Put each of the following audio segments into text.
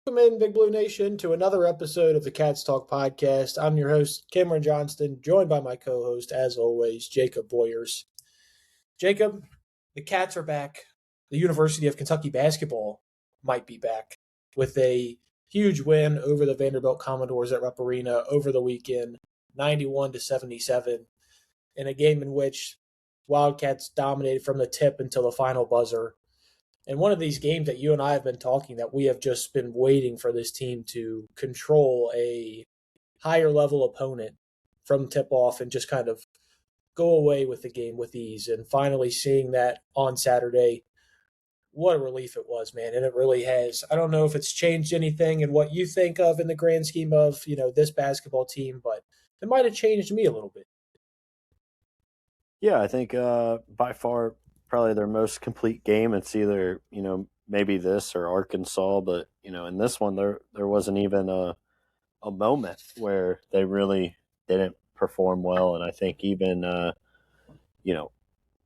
Welcome in, Big Blue Nation, to another episode of the Cats Talk podcast. I'm your host, Cameron Johnston, joined by my co-host, as always, Jacob Boyers. Jacob, the Cats are back. The University of Kentucky basketball might be back with a huge win over the Vanderbilt Commodores at Rupp Arena over the weekend, 91-77, in a game in which Wildcats dominated from the tip until the final buzzer. And one of these games that you and I have been talking that we have just been waiting for this team to control a higher level opponent from tip-off and just kind of go away with the game with ease. And finally seeing that on Saturday, what a relief it was, man. And it really has. I don't know if it's changed anything in what you think of in the grand scheme of, this basketball team, but it might have changed me a little bit. Yeah, I think by far probably their most complete game. It's either, maybe this or Arkansas, but, in this one there wasn't even a moment where they really didn't perform well. And I think even, the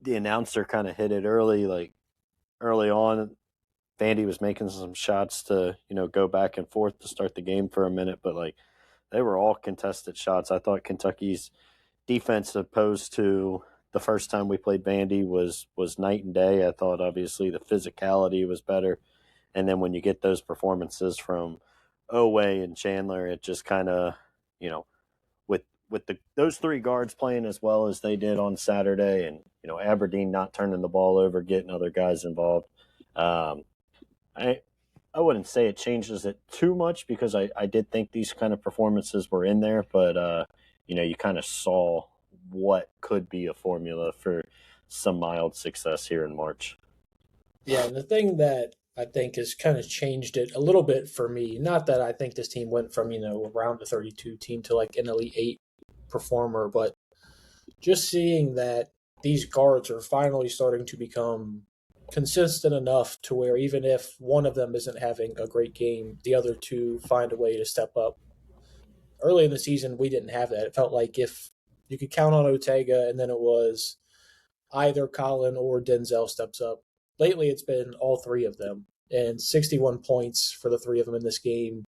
announcer kind of hit it early on. Vandy was making some shots to, go back and forth to start the game for a minute, but they were all contested shots. I thought Kentucky's defense opposed to the first time we played Vandy was night and day. I thought obviously the physicality was better. And then when you get those performances from Oweh and Chandler, it just kind of, with those three guards playing as well as they did on Saturday and, Aberdeen not turning the ball over, getting other guys involved. I wouldn't say it changes it too much because I did think these kind of performances were in there, but, you kind of saw what could be a formula for some mild success here in March. Yeah, and the thing that I think has kind of changed it a little bit for me, not that I think this team went from, around a 32 team to like an Elite 8 performer, but just seeing that these guards are finally starting to become consistent enough to where even if one of them isn't having a great game, the other two find a way to step up. Early in the season, we didn't have that. It felt like if you could count on Otega, and then it was either Collin or Denzel steps up. Lately, it's been all three of them, and 61 points for the three of them in this game.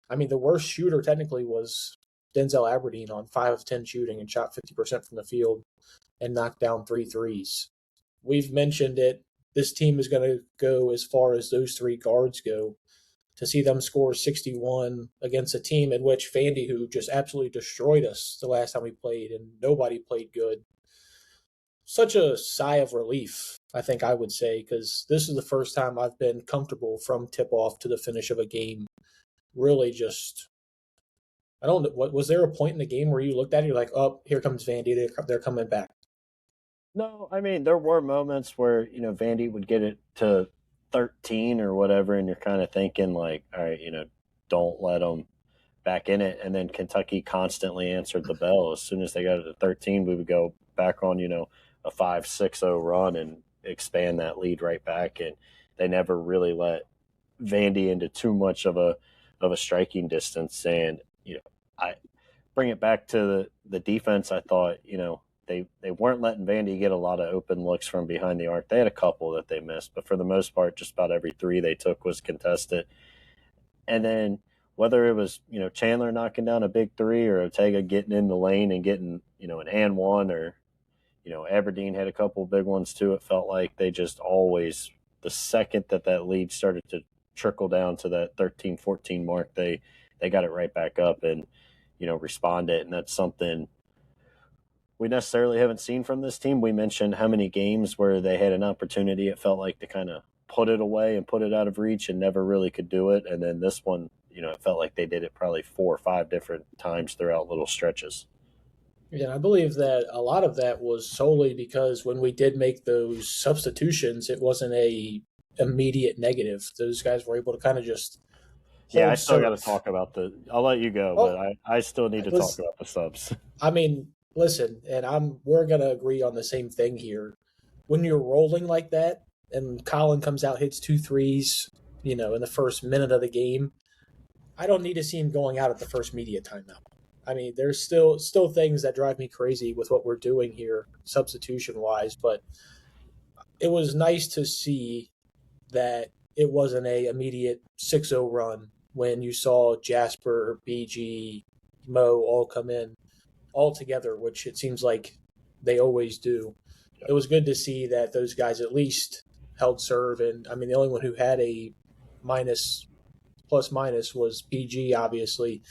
I mean, the worst shooter technically was Denzel Aberdeen on 5 of 10 shooting and shot 50% from the field and knocked down 3 threes. We've mentioned it. This team is going to go as far as those three guards go. To see them score 61 against a team in which Vandy, who just absolutely destroyed us the last time we played, and nobody played good. Such a sigh of relief, I think I would say, because this is the first time I've been comfortable from tip-off to the finish of a game. Really just, I don't know, was there a point in the game where you looked at it, you're like, oh, here comes Vandy, they're coming back? No, I mean, there were moments where, Vandy would get it to 13 or whatever, and you're kind of thinking like, all right, don't let them back in it. And then Kentucky constantly answered the bell. As soon as they got it to 13, we would go back on, a 5-6-0 run and expand that lead right back. And they never really let Vandy into too much of a striking distance. And, I bring it back to the defense. I thought, they weren't letting Vandy get a lot of open looks from behind the arc. They had a couple that they missed, but for the most part, just about every three they took was contested. And then whether it was, Chandler knocking down a big three or Otega getting in the lane and getting, an and one, or, Aberdeen had a couple big ones too. It felt like they just always, the second that lead started to trickle down to that 13-14 mark, they got it right back up and, responded. And that's something we necessarily haven't seen from this team. We mentioned how many games where they had an opportunity, it felt like, to kind of put it away and put it out of reach and never really could do it. And then this one, it felt like they did it probably 4 or 5 different times throughout little stretches. Yeah, I believe that a lot of that was solely because when we did make those substitutions, it wasn't a immediate negative. Those guys were able to kind of just Yeah, I still got to talk about I'll let you go, but I still need to talk about the subs. I mean, listen, and we're going to agree on the same thing here. When you're rolling like that and Collin comes out, hits 2 threes, in the first minute of the game, I don't need to see him going out at the first media timeout. I mean, there's still things that drive me crazy with what we're doing here substitution-wise, but it was nice to see that it wasn't a immediate 6-0 run when you saw Jasper, BG, Mo all come in all together, which it seems like they always do. It was good to see that those guys at least held serve. And I mean, the only one who had a plus minus was PG, obviously.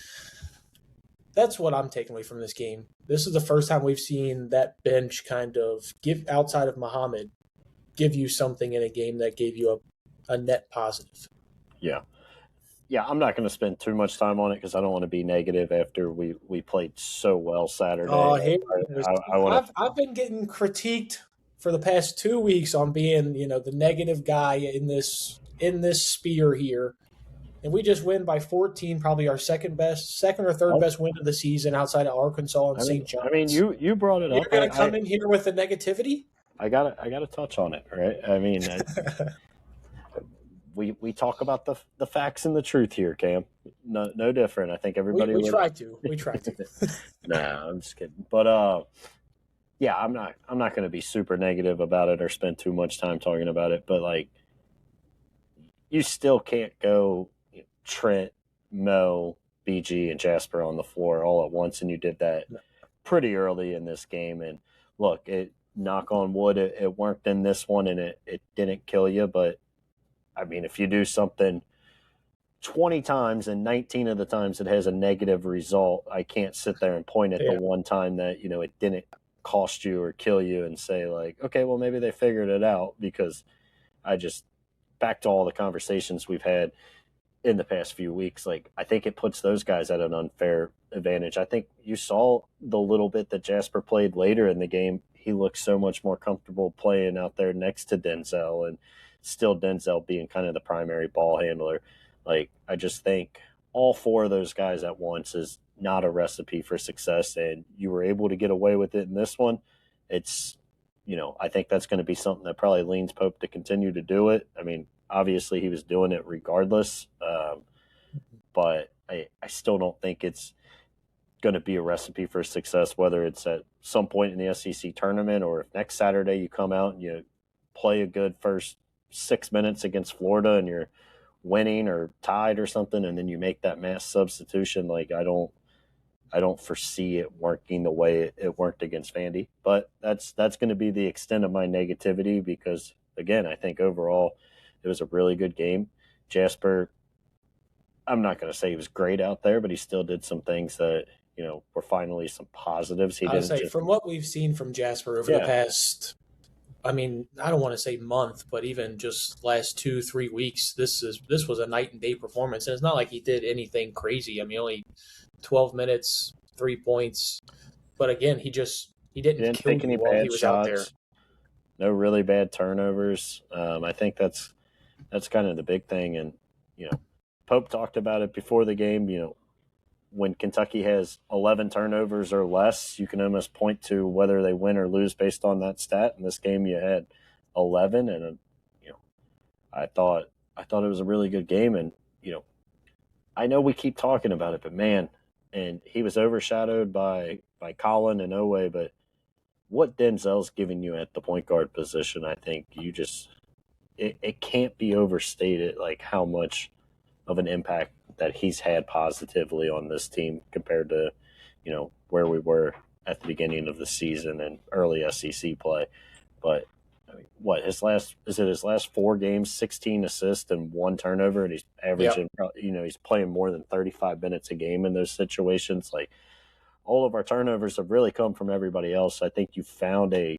That's what I'm taking away from this game. This is the first time we've seen that bench kind of give, outside of Muhammad, give you something in a game that gave you a net positive. Yeah. Yeah, I'm not going to spend too much time on it because I don't want to be negative after we played so well Saturday. I've been getting critiqued for the past 2 weeks on being, the negative guy in this sphere here. And we just win by 14, probably our second or third best win of the season outside of Arkansas and St. John's. I mean, you brought it up. You're going to come in here with the negativity? I got to touch on it, right? I mean, we talk about the facts and the truth here, Cam. No different. I think everybody. We try to. Nah, I'm just kidding. But yeah, I'm not going to be super negative about it or spend too much time talking about it. But like, you still can't go Trent, Mo, BG, and Jasper on the floor all at once, and you did that pretty early in this game. And look, knock on wood, it worked in this one, and it didn't kill you. But I mean, if you do something 20 times and 19 of the times it has a negative result, I can't sit there and point at the one time that it didn't cost you or kill you and say like, okay, well maybe they figured it out. Because back to all the conversations we've had in the past few weeks, like I think it puts those guys at an unfair advantage. I think you saw the little bit that Jasper played later in the game. He looked so much more comfortable playing out there next to Denzel, and still Denzel being kind of the primary ball handler. Like, I just think all four of those guys at once is not a recipe for success, and you were able to get away with it in this one. It's, I think that's going to be something that probably leans Pope to continue to do it. I mean, obviously he was doing it regardless, but I still don't think it's going to be a recipe for success, whether it's at some point in the SEC tournament or if next Saturday you come out and you play a good first 6 minutes against Florida and you're winning or tied or something, and then you make that mass substitution. Like, I don't foresee it working the way it worked against Vandy. But that's going to be the extent of my negativity because, again, I think overall it was a really good game. Jasper, I'm not going to say he was great out there, but he still did some things that, were finally some positives. From what we've seen from Jasper over the past, I mean, I don't want to say month, but even just last 2-3 weeks, this was a night and day performance. And it's not like he did anything crazy. I mean, only 12 minutes, 3 points. But again, he didn't kill take any while bad he was shots. out there. No really bad turnovers. I think that's kind of the big thing. And, Pope talked about it before the game. When Kentucky has 11 turnovers or less, you can almost point to whether they win or lose based on that stat. In this game, you had 11, and I thought it was a really good game. And I know we keep talking about it, but man, and he was overshadowed by Collin and Oweh. But what Denzel's giving you at the point guard position, I think it can't be overstated, like how much of an impact that he's had positively on this team compared to, where we were at the beginning of the season and early SEC play. But I mean, his last 4 games, 16 assists and 1 turnover, and he's averaging, he's playing more than 35 minutes a game in those situations. Like, all of our turnovers have really come from everybody else. I think you found a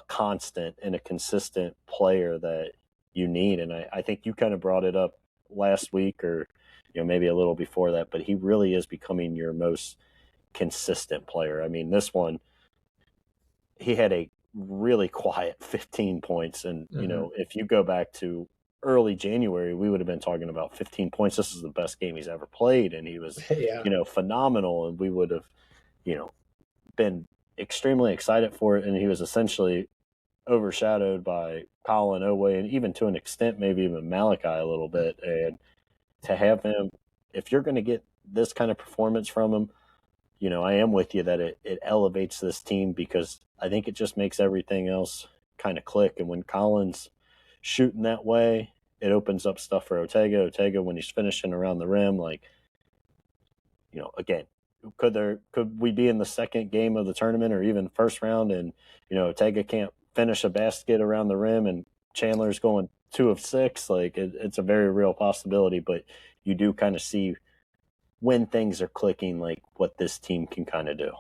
constant and a consistent player that you need. And I think you kind of brought it up last week or maybe a little before that, but he really is becoming your most consistent player. I mean, this one, he had a really quiet 15 points. And, if you go back to early January, we would have been talking about 15 points. This is the best game he's ever played. And he was, phenomenal. And we would have, been extremely excited for it. And he was essentially overshadowed by Collin, Oweh, and even to an extent, maybe even Malachi a little bit. And to have him, if you're going to get this kind of performance from him, I am with you that it elevates this team because I think it just makes everything else kind of click. And when Collin's shooting that way it opens up stuff for Otega. Otega, when he's finishing around the rim, like, again, could we be in the second game of the tournament or even first round and, Otega can't finish a basket around the rim and Chandler's going 2 of 6? Like, it's a very real possibility, but you do kind of see when things are clicking, like what this team can kind of do.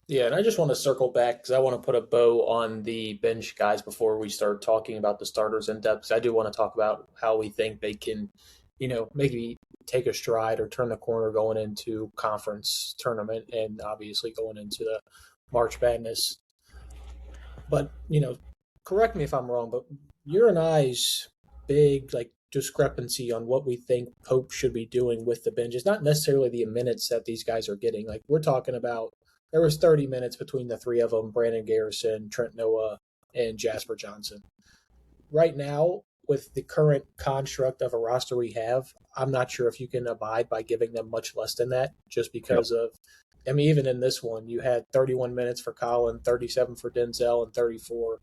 Yeah, and I just want to circle back because I want to put a bow on the bench guys before we start talking about the starters in depth. Because I do want to talk about how we think they can, maybe take a stride or turn the corner going into conference tournament and obviously going into the March Madness. But, correct me if I'm wrong, but your and I's big discrepancy on what we think Pope should be doing with the bench is not necessarily the minutes that these guys are getting. Like, we're talking about there was 30 minutes between the three of them, Brandon Garrison, Trent Noah, and Jasper Johnson. Right now, with the current construct of a roster we have, I'm not sure if you can abide by giving them much less than that just because of, even in this one, you had 31 minutes for Collin, 37 for Denzel, and 34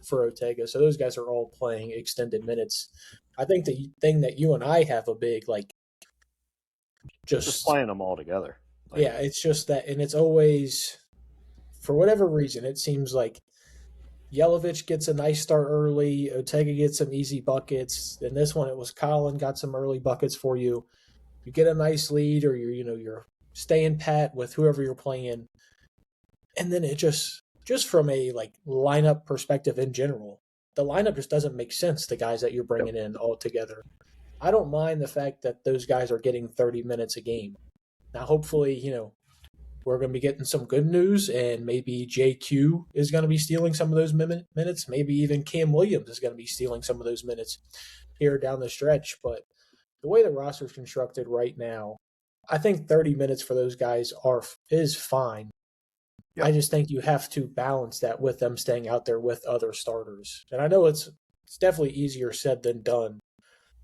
for Otega. So those guys are all playing extended minutes. I think the thing that you and I have a big, just playing them all together. It's just that, and it's always, for whatever reason, it seems like Yelovich gets a nice start early, Otega gets some easy buckets. In this one, it was Collin got some early buckets for you. You get a nice lead, or you're staying pat with whoever you're playing, and then it just from a lineup perspective in general, the lineup just doesn't make sense. The guys that you're bringing in all together, I don't mind the fact that those guys are getting 30 minutes a game. Now, hopefully, we're going to be getting some good news, and maybe JQ is going to be stealing some of those minutes. Maybe even Cam Williams is going to be stealing some of those minutes here down the stretch. But the way the roster is constructed right now, I think 30 minutes for those guys is fine. Yep. I just think you have to balance that with them staying out there with other starters. And I know it's definitely easier said than done.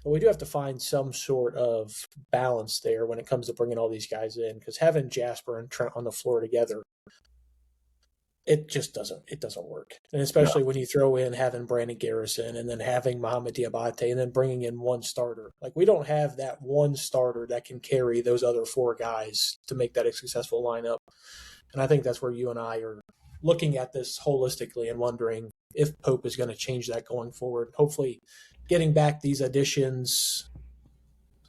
But we do have to find some sort of balance there when it comes to bringing all these guys in, because having Jasper and Trent on the floor together, it just doesn't work. And especially when you throw in having Brandon Garrison and then having Mohamed Diabate and then bringing in one starter. We don't have that one starter that can carry those other 4 guys to make that a successful lineup. And I think that's where you and I are looking at this holistically and wondering if Pope is going to change that going forward. Hopefully getting back these additions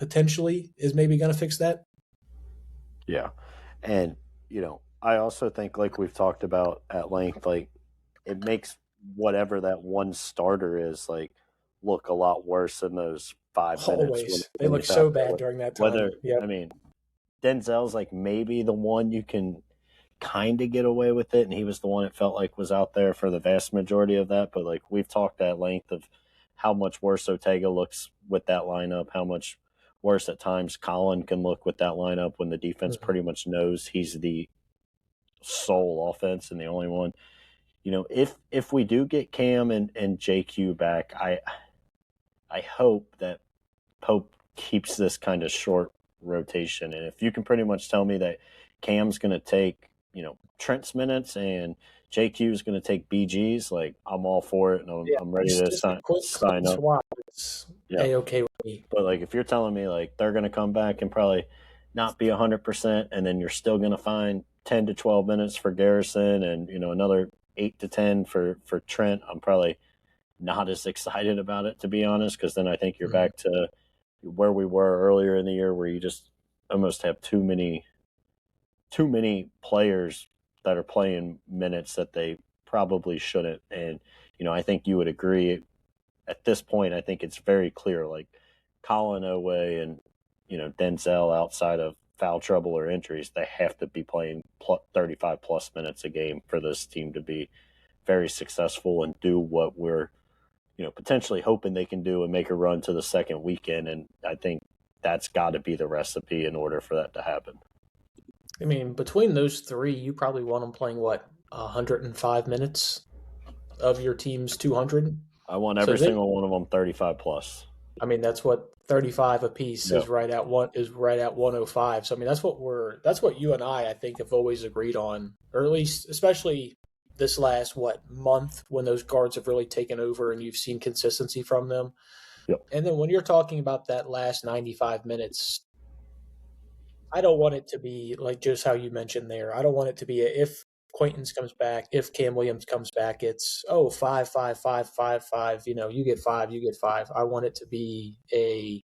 potentially is maybe going to fix that. Yeah. And, I also think, like we've talked about at length, it makes whatever that one starter is, look a lot worse in those 5 minutes. They look so bad during that time. Denzel's maybe the one you can kind of get away with it, and he was the one it felt like was out there for the vast majority of that. But we've talked at length of how much worse Otega looks with that lineup, how much worse at times Collin can look with that lineup when the defense pretty much knows he's the sole offense and the only one. If we do get Cam and JQ back, I hope that Pope keeps this kind of short rotation. And if you can pretty much tell me that Cam's going to take, Trent's minutes and JQ is going to take BG's, I'm all for it, and I'm ready to sign up. A-okay with me. But if you're telling me they're going to come back and probably not be 100%, and then you're still going to find 10 to 12 minutes for Garrison and another 8 to 10 for Trent, I'm probably not as excited about it, to be honest, because then I think you're back to where we were earlier in the year, where you just almost have too many players that are playing minutes that they probably shouldn't. And, I think you would agree at this point, I think it's very clear, Collin Oweh and, Denzel, outside of foul trouble or injuries, they have to be playing 35 plus minutes a game for this team to be very successful and do what we're, potentially hoping they can do and make a run to the second weekend. And I think that's got to be the recipe in order for that to happen. Between those 3, you probably want them playing, 105 minutes of your team's 200? I want every single one of them 35 plus. That's what 35 apiece is right at 105. So that's what you and I think have always agreed on, or at least especially this last month when those guards have really taken over and you've seen consistency from them. Yep. And then when you're talking about that last 95 minutes, I don't want it to be like just how you mentioned there. I don't want it to be if Quaintance comes back, if Cam Williams comes back, it's 5, 5, 5, 5, 5. You get 5, you get 5. I want it to be a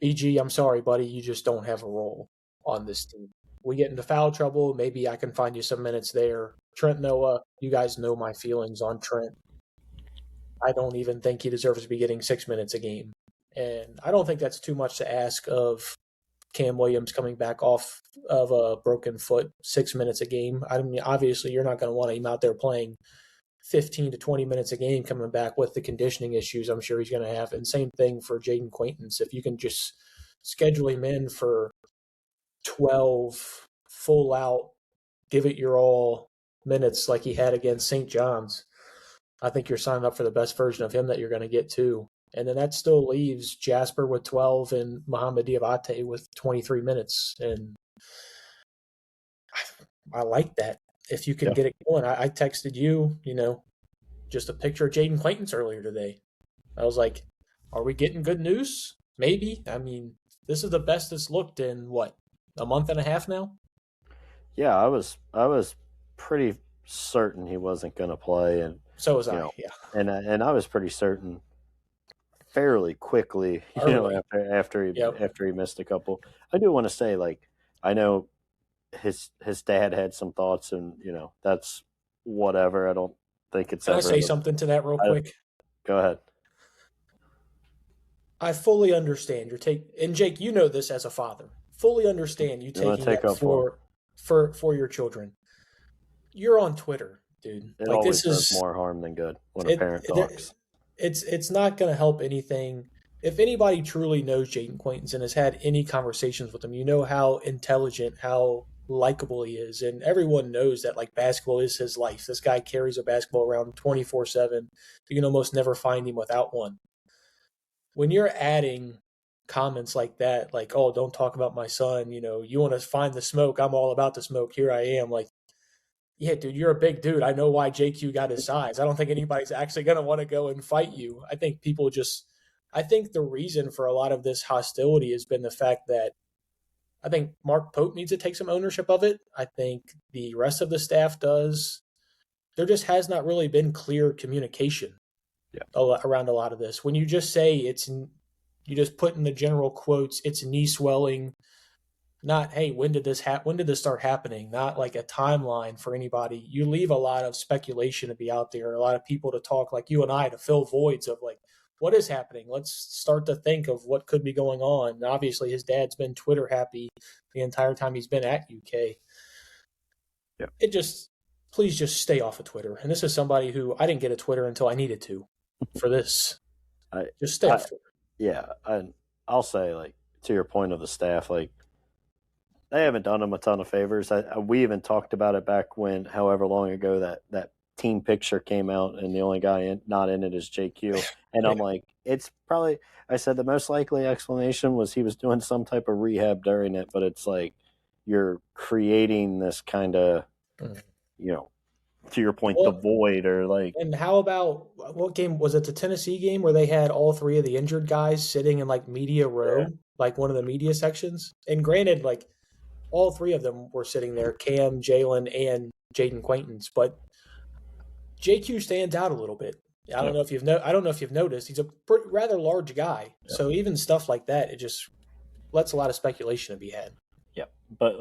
BG. I'm sorry, buddy, you just don't have a role on this team. We get into foul trouble. Maybe I can find you some minutes there. Trent Noah, you guys know my feelings on Trent. I don't even think he deserves to be getting 6 minutes a game. And I don't think that's too much to ask of Cam Williams coming back off of a broken foot 6 minutes a game. I mean, obviously, you're not going to want him out there playing 15 to 20 minutes a game coming back with the conditioning issues I'm sure he's going to have. And same thing for Jaden Quaintance. If you can just schedule him in for 12 full out, give it your all minutes like he had against St. John's, I think you're signing up for the best version of him that you're going to get too. And then that still leaves Jasper with 12 and Mohamed Diabate with 23 minutes. And I like that. If you can get it going. I texted you, just a picture of Jaden Quaintance earlier today. I was like, are we getting good news? Maybe. I mean, this is the best it's looked in, a month and a half now? Yeah, I was pretty certain he wasn't going to play. And so was I, yeah. And I was pretty certain fairly quickly, after he missed a couple. I do want to say, I know his dad had some thoughts, and that's whatever. I don't think it's. Can I say something to that real quick? Go ahead. I fully understand your take, and Jake, you know this as a father. Fully understand you taking that for your children. You're on Twitter, dude. It always does more harm than good when a parent talks. It's not going to help anything. If anybody truly knows Jaden Quaintance and has had any conversations with him, you know how intelligent, how likable he is. And everyone knows that basketball is his life. This guy carries a basketball around 24/7. You can almost never find him without one. When you're adding comments like that, oh, don't talk about my son, you want to find the smoke, I'm all about the smoke, here I am. Yeah, dude, you're a big dude. I know why JQ got his size. I don't think anybody's actually going to want to go and fight you. I think I think the reason for a lot of this hostility has been the fact that I think Mark Pope needs to take some ownership of it. I think the rest of the staff does. There just has not really been clear communication around a lot of this. When you just say you just put in the general quotes, it's knee swelling, not, hey, when did this start happening? Not like a timeline for anybody. You leave a lot of speculation to be out there, a lot of people to talk like you and I to fill voids of what is happening? Let's start to think of what could be going on. And obviously, his dad's been Twitter happy the entire time he's been at UK. Yeah. Please just stay off of Twitter. And this is somebody who I didn't get a Twitter until I needed to for this. Just stay off Twitter. Yeah, and I'll say, to your point of the staff, they haven't done him a ton of favors. We even talked about it back when, however long ago, that team picture came out, and the only guy not in it is JQ. And I'm like, it's probably, I said the most likely explanation was he was doing some type of rehab during it, but it's you're creating this kind of, to your point, the void or And how about, what game was it, the Tennessee game where they had all three of the injured guys sitting in media row, one of the media sections? And granted, all three of them were sitting there, Cam, Jalen, and Jaden Quaintance, but JQ stands out a little bit. I don't know if you've noticed. He's a rather large guy, so even stuff like that, it just lets a lot of speculation to be had. Yeah, but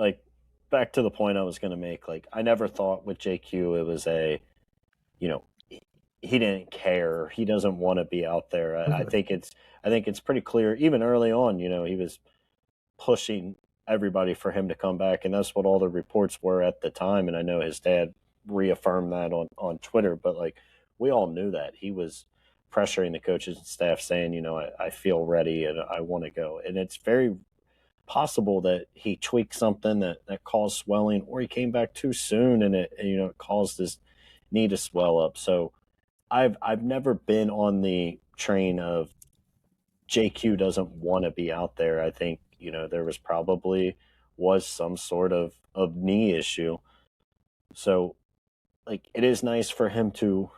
back to the point I was going to make. I never thought with JQ it was he didn't care. He doesn't want to be out there. I think it's pretty clear. Even early on, he was pushing everybody for him to come back, and that's what all the reports were at the time. And I know his dad reaffirmed that on Twitter, but we all knew that he was pressuring the coaches and staff, saying, I feel ready and I want to go. And it's very possible that he tweaked something that caused swelling, or he came back too soon and it caused his knee to swell up. So I've never been on the train of JQ doesn't want to be out there. I think there was some sort of knee issue. So it is nice for him to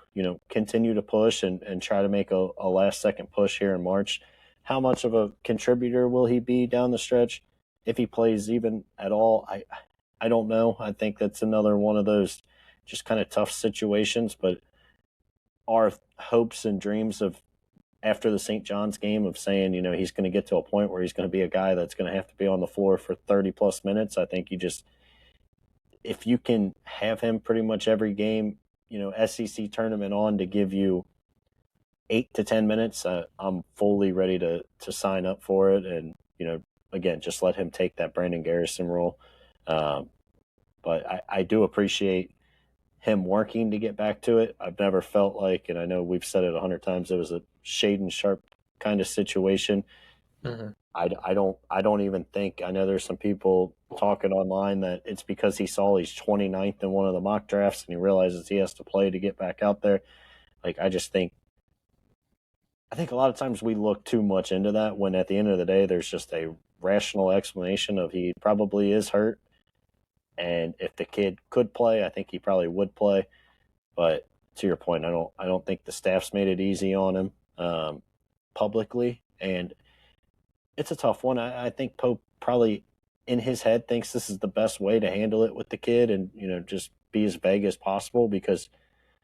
continue to push and try to make a last-second push here in March. How much of a contributor will he be down the stretch? If he plays even at all, I don't know. I think that's another one of those just kind of tough situations. But our hopes and dreams of after the St. John's game of saying, he's going to get to a point where he's going to be a guy that's going to have to be on the floor for 30-plus minutes, I think if you can have him pretty much every game, SEC tournament on to give you 8 to 10 minutes, I'm fully ready to sign up for it. And, again, just let him take that Brandon Garrison role. But I do appreciate him working to get back to it. I've never felt like, and I know we've said it 100 times, it was a Shaden Sharp kind of situation. Mm-hmm. I don't even think, I know there's some people talking online that it's because he's 29th in one of the mock drafts and he realizes he has to play to get back out there. Like, I think a lot of times we look too much into that when at the end of the day, there's just a rational explanation of he probably is hurt. And if the kid could play, I think he probably would play. But to your point, I don't think the staff's made it easy on him publicly. And it's a tough one. I think Pope probably in his head thinks this is the best way to handle it with the kid and, just be as vague as possible, because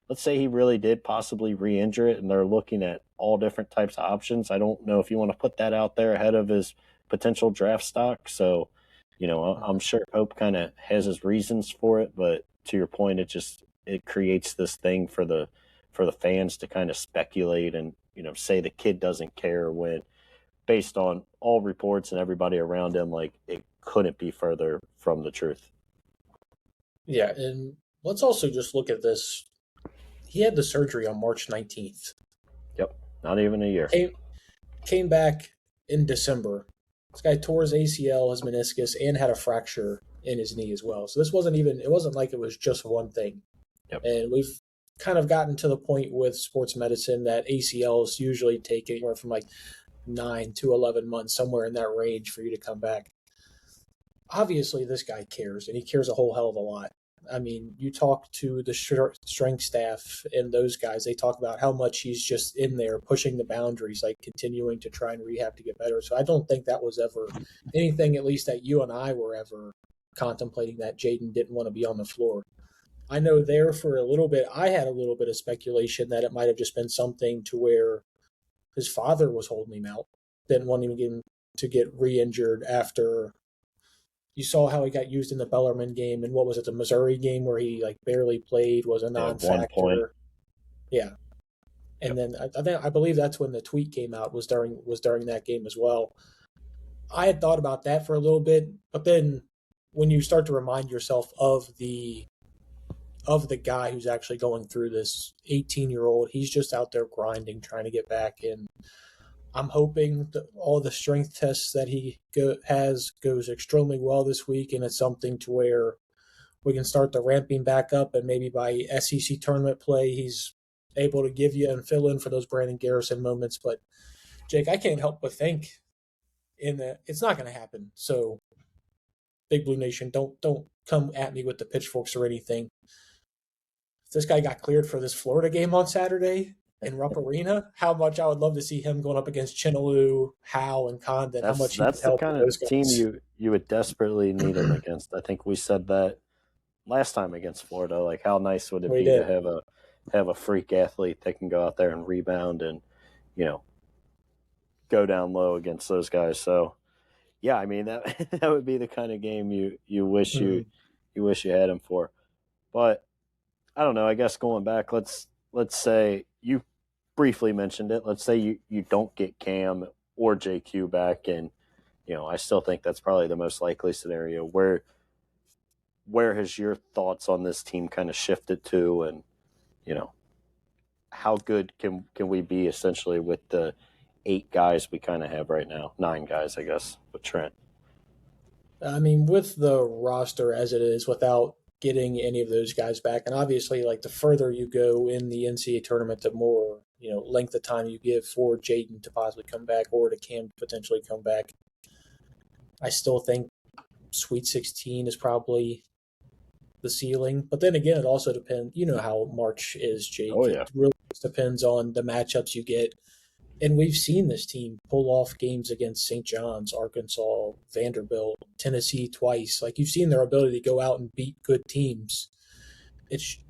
let's say he really did possibly re-injure it and they're looking at all different types of options. I don't know if you want to put that out there ahead of his potential draft stock. So, I'm sure Pope kind of has his reasons for it, but to your point, it creates this thing for the fans to kind of speculate and, say the kid doesn't care when, based on all reports and everybody around him, like, it couldn't be further from the truth. Yeah, and let's also just look at this. He had the surgery on March 19th. Yep, not even a year. Came back in December. This guy tore his ACL, his meniscus, and had a fracture in his knee as well. So it wasn't like it was just one thing. Yep. And we've kind of gotten to the point with sports medicine that ACLs usually take anywhere from like 9 to 11 months, somewhere in that range for you to come back. Obviously, this guy cares, and he cares a whole hell of a lot. I mean, you talk to the strength staff and those guys, they talk about how much he's just in there pushing the boundaries, like continuing to try and rehab to get better. So I don't think that was ever anything, at least that you and I were ever contemplating, that Jaden didn't want to be on the floor. I know there for a little bit, I had a little bit of speculation that it might have just been something to where his father was holding him out, didn't want him to get re-injured after. You saw how he got used in the Bellarmine game, and what was it, the Missouri game where he like barely played, was a non-factor. Yeah, and then I believe that's when the tweet came out, was during that game as well. I had thought about that for a little bit, but then when you start to remind yourself of the guy who's actually going through this, 18-year-old, he's just out there grinding, trying to get back in. I'm hoping that all the strength tests that he goes extremely well this week, and it's something to where we can start the ramping back up, and maybe by SEC tournament play, he's able to give you and fill in for those Brandon Garrison moments. But Jake, I can't help but think it's not going to happen. So, Big Blue Nation, don't come at me with the pitchforks or anything. If this guy got cleared for this Florida game on Saturday in Rupp Arena, how much I would love to see him going up against Chinaloo, Howe, and Condon. How much that's the kind of team you would desperately need him against. I think we said that last time against Florida. Like, how nice would it be to have a freak athlete that can go out there and rebound and, go down low against those guys. So, yeah, I mean, that would be the kind of game you wish you had him for. But I don't know. I guess going back, let's say you briefly mentioned it. Let's say you don't get Cam or JQ back, and I still think that's probably the most likely scenario. Where has your thoughts on this team kind of shifted to, and how good can we be essentially with the 8 guys we kind of have right now, 9 guys, I guess, with Trent? I mean, with the roster as it is, without getting any of those guys back, and obviously, like, the further you go in the NCAA tournament, the more length of time you give for Jaden to possibly come back or to Cam to potentially come back. I still think Sweet 16 is probably the ceiling. But then again, it also depends. You know how March is, Jake. Oh, yeah. It really depends on the matchups you get. And we've seen this team pull off games against St. John's, Arkansas, Vanderbilt, Tennessee twice. Like, you've seen their ability to go out and beat good teams.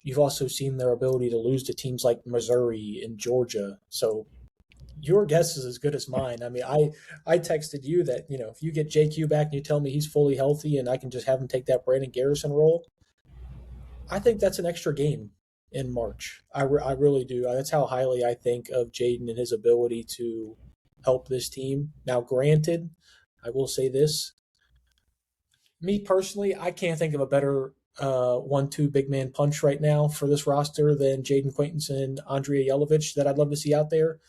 You've also seen their ability to lose to teams like Missouri and Georgia. So your guess is as good as mine. I mean, I texted you that, if you get JQ back and you tell me he's fully healthy and I can just have him take that Brandon Garrison role, I think that's an extra game in March. I really do. That's how highly I think of Jaden and his ability to help this team. Now, granted, I will say this. Me personally, I can't think of a better 1-2 big man punch right now for this roster than Jaden Quaintance and Andrea Yelovich that I'd love to see out there.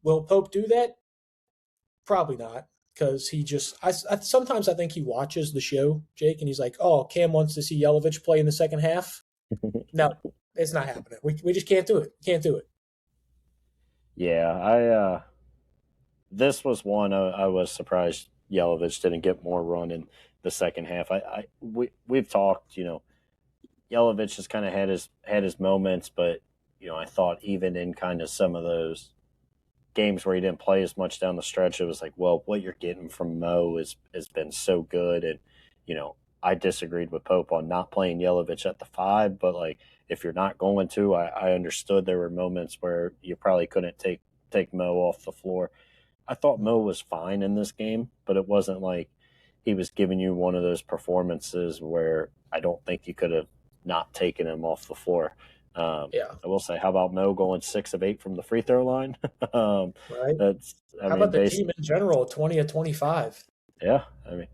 Will Pope do that? Probably not, because he just sometimes I think he watches the show, Jake, and he's like, oh, Cam wants to see Yelovich play in the second half. No, it's not happening. We just can't do it. Can't do it. Yeah, this was one I was surprised Yelovich didn't get more run in the second half. We've talked, Yelovich has kind of had his moments, but I thought even in kind of some of those games where he didn't play as much down the stretch, it was like, well, what you're getting from Mo has been so good. And, I disagreed with Pope on not playing Yelovich at the 5, but like, if you're not going to, I understood there were moments where you probably couldn't take Mo off the floor. I thought Mo was fine in this game, but it wasn't like he was giving you one of those performances where I don't think you could have not taken him off the floor. Yeah. I will say, how about Mo going 6 of 8 from the free throw line? Right. How about the team in general, 20 of 25? Yeah. I mean,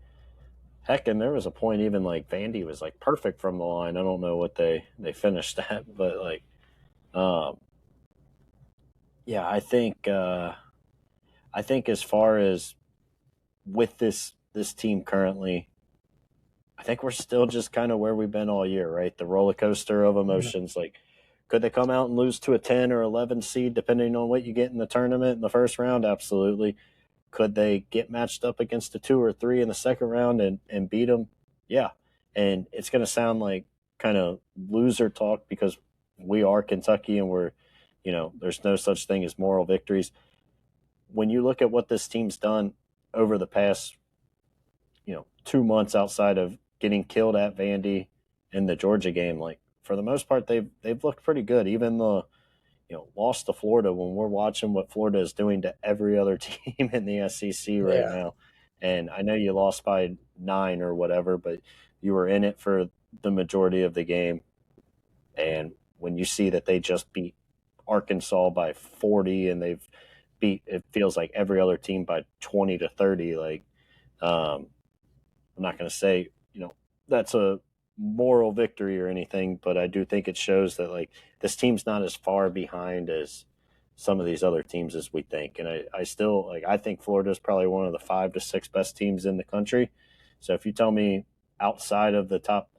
heck, and there was a point even like Vandy was like perfect from the line. I don't know what they finished at, but like, yeah, I think as far as with this team currently, I think we're still just kind of where we've been all year, right? The roller coaster of emotions. Like, could they come out and lose to a 10 or 11 seed depending on what you get in the tournament in the first round? Absolutely. Could they get matched up against a 2 or 3 in the second round and beat them? Yeah. And it's going to sound like kind of loser talk because we are Kentucky and we're, there's no such thing as moral victories. When you look at what this team's done over the past, 2 months outside of getting killed at Vandy in the Georgia game, like for the most part, they've looked pretty good. Even the, lost to Florida, when we're watching what Florida is doing to every other team in the SEC right now. And I know you lost by 9 or whatever, but you were in it for the majority of the game. And when you see that they just beat Arkansas by 40 and they've beat, it feels like every other team by 20 to 30, like, I'm not going to say, that's a moral victory or anything, but I do think it shows that like this team's not as far behind as some of these other teams as we think. And I still I think Florida's probably one of the 5 to 6 best teams in the country. So if you tell me outside of the top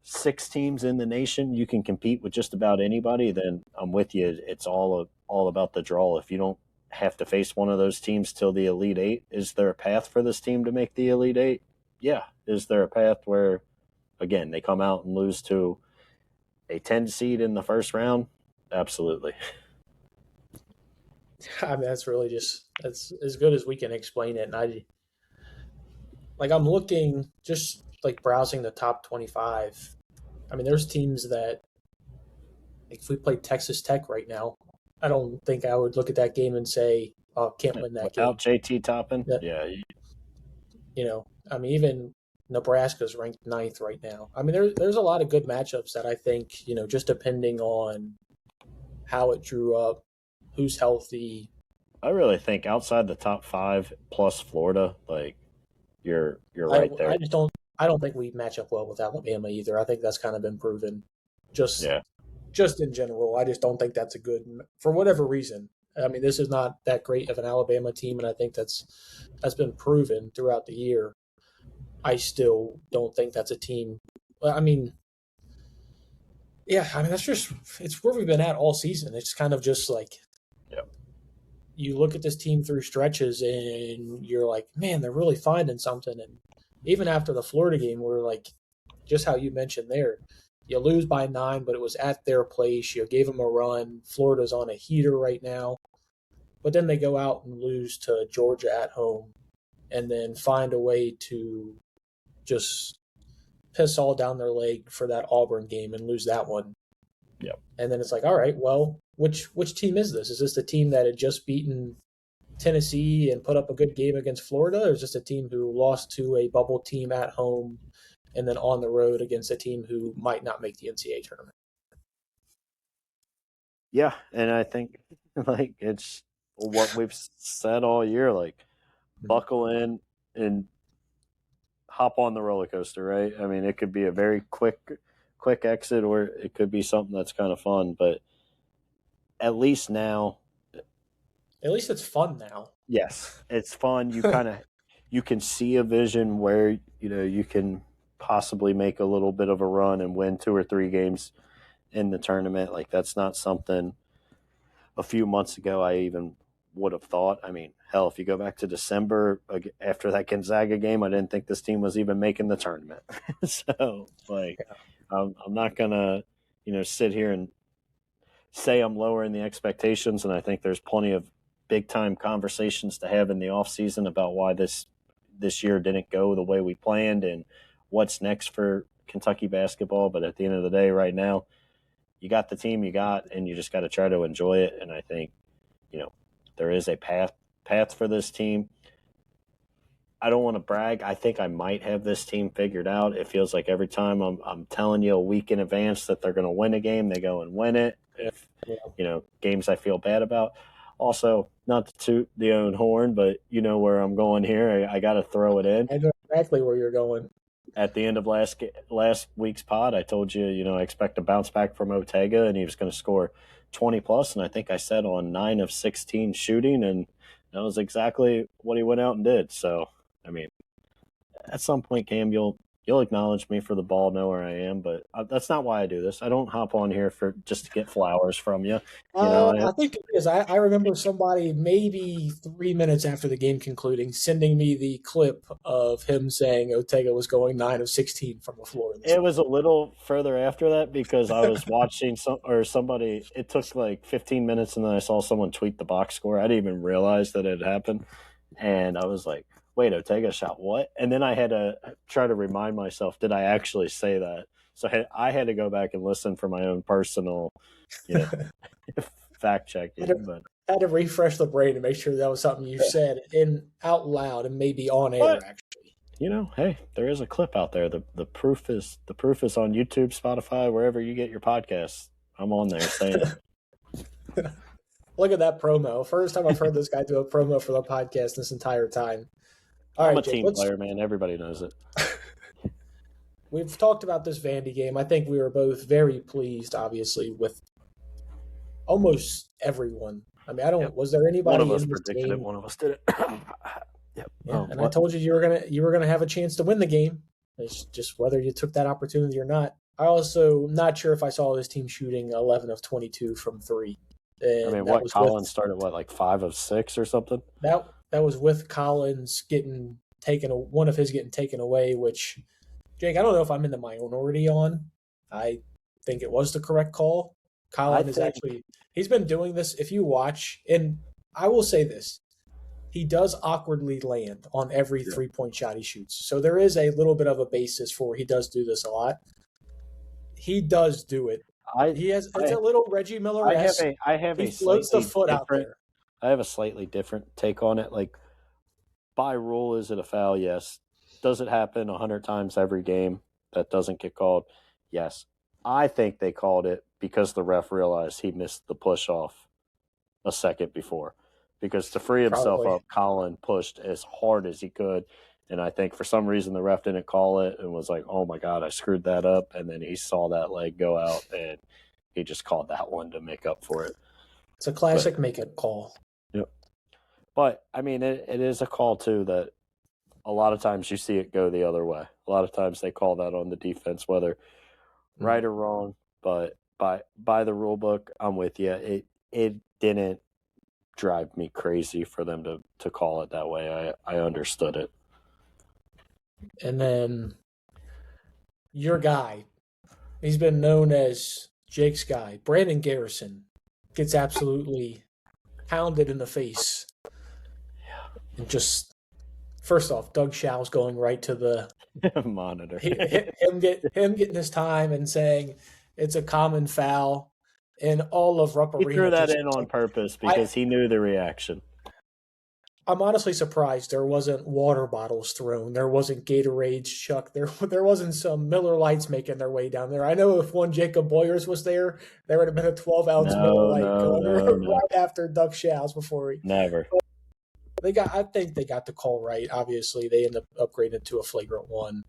6 teams in the nation, you can compete with just about anybody, then I'm with you. It's all about the draw. If you don't have to face one of those teams till the Elite 8, is there a path for this team to make the Elite 8? Yeah. Is there a path where, again, they come out and lose to a 10 seed in the first round? Absolutely. I mean, that's really that's as good as we can explain it. And I'm looking, just like browsing the top 25. I mean, there's teams that, like, if we played Texas Tech right now, I don't think I would look at that game and say, oh, can't win that Without game. JT Toppin? Yeah. I mean, even Nebraska's ranked 9th right now. I mean, there's a lot of good matchups that I think, just depending on how it drew up, who's healthy. I really think outside the top 5 plus Florida, like you're right there. I don't think we match up well with Alabama either. I think that's kind of been proven. Just in general, I just don't think that's a good, for whatever reason. I mean, this is not that great of an Alabama team, and I think that's been proven throughout the year. I still don't think that's a team. I mean, that's just, it's where we've been at all season. It's kind of just like, you look at this team through stretches and you're like, man, they're really finding something. And even after the Florida game, we're like, just how you mentioned there. You lose by 9, but it was at their place. You gave them a run. Florida's on a heater right now. But then they go out and lose to Georgia at home and then find a way to just piss all down their leg for that Auburn game and lose that one. Yep. And then it's like, all right, well, which team is this? Is this the team that had just beaten Tennessee and put up a good game against Florida, or is this a team who lost to a bubble team at home and then on the road against a team who might not make the NCAA tournament? Yeah, and I think like it's what we've said all year, like buckle in and hop on the roller coaster, right? I mean, it could be a very quick exit, or it could be something that's kind of fun, but at least now, at least it's fun now. Yes, it's fun. You you can see a vision where, you can possibly make a little bit of a run and win 2 or 3 games in the tournament. Like, that's not something a few months ago I even would have thought. I mean, hell, if you go back to December after that Gonzaga game, I didn't think this team was even making the tournament. So, like, I'm not gonna, sit here and say I'm lowering the expectations. And I think there's plenty of big time conversations to have in the off season about why this year didn't go the way we planned and what's next for Kentucky basketball. But at the end of the day, right now, you got the team you got, and you just got to try to enjoy it. And I think, there is a path for this team. I don't want to brag. I think I might have this team figured out. It feels like every time I'm telling you a week in advance that they're going to win a game, they go and win it. If, games I feel bad about. Also, not to toot the own horn, but you know where I'm going here. I got to throw it in. I know exactly where you're going. At the end of last week's pod, I told you, I expect a bounce back from Otega, and he was going to score 20+, and I think I said on 9 of 16 shooting, and that was exactly what he went out and did. So, I mean, at some point, Cam, you'll acknowledge me for the ball, know where I am, but that's not why I do this. I don't hop on here just to get flowers from you. I think it is. I remember somebody maybe 3 minutes after the game concluding sending me the clip of him saying Otega was going 9 of 16 from the floor. It was a little further after that because I was watching somebody. It took like 15 minutes, and then I saw someone tweet the box score. I didn't even realize that it had happened, and I was like, wait, Otega shot what? And then I had to try to remind myself, did I actually say that? So I had to go back and listen for my own personal, fact checking. I had to refresh the brain to make sure that was something you said out loud and maybe on air, actually. Hey, there is a clip out there. The proof is on YouTube, Spotify, wherever you get your podcasts. I'm on there saying it. Look at that promo. First time I've heard this guy do a promo for the podcast this entire time. I'm a team player, man. Everybody knows it. We've talked about this Vandy game. I think we were both very pleased, obviously, with almost everyone. I mean, was there anybody in this predicted game? It, one of us did it. Yep. Yeah, I told you you were gonna have a chance to win the game. It's just whether you took that opportunity or not. I also not sure if I saw this team shooting 11 of 22 from 3. And Collins started like 5 of 6 or something? That was with Collins getting taken away, which, Jake, I don't know if I'm in the minority on. I think it was the correct call. Collins he's been doing this. If you watch, and I will say this, he does awkwardly land on every 3-point shot he shoots. So there is a little bit of a basis for he does do this a lot. He does do it. It's a little Reggie Miller-esque. He floats the foot out there. I have a slightly different take on it. Like, by rule, is it a foul? Yes. Does it happen 100 times every game that doesn't get called? Yes. I think they called it because the ref realized he missed the push-off a second before. Because to free himself up, Collin pushed as hard as he could. And I think for some reason the ref didn't call it and was like, oh, my God, I screwed that up. And then he saw that leg go out, and he just called that one to make up for it. It's a classic make-it call. Yep. But, I mean, it is a call, too, that a lot of times you see it go the other way. A lot of times they call that on the defense, whether right or wrong. But by the rule book, I'm with you. It didn't drive me crazy for them to call it that way. I understood it. And then your guy. He's been known as Jake's guy. Brandon Garrison gets absolutely pounded in the face. And just, first off, Doug Show's going right to the monitor. him getting his time and saying it's a common foul. And all of Rupp Arena. He threw that in on purpose because he knew the reaction. I'm honestly surprised there wasn't water bottles thrown. There wasn't Gatorades chucked. There wasn't some Miller Lights making their way down there. I know if one Jacob Boyers was there would have been a 12-ounce Miller Light going right after Doug Show's before he. Never. I think they got the call right. Obviously, they ended up upgrading it to a flagrant one.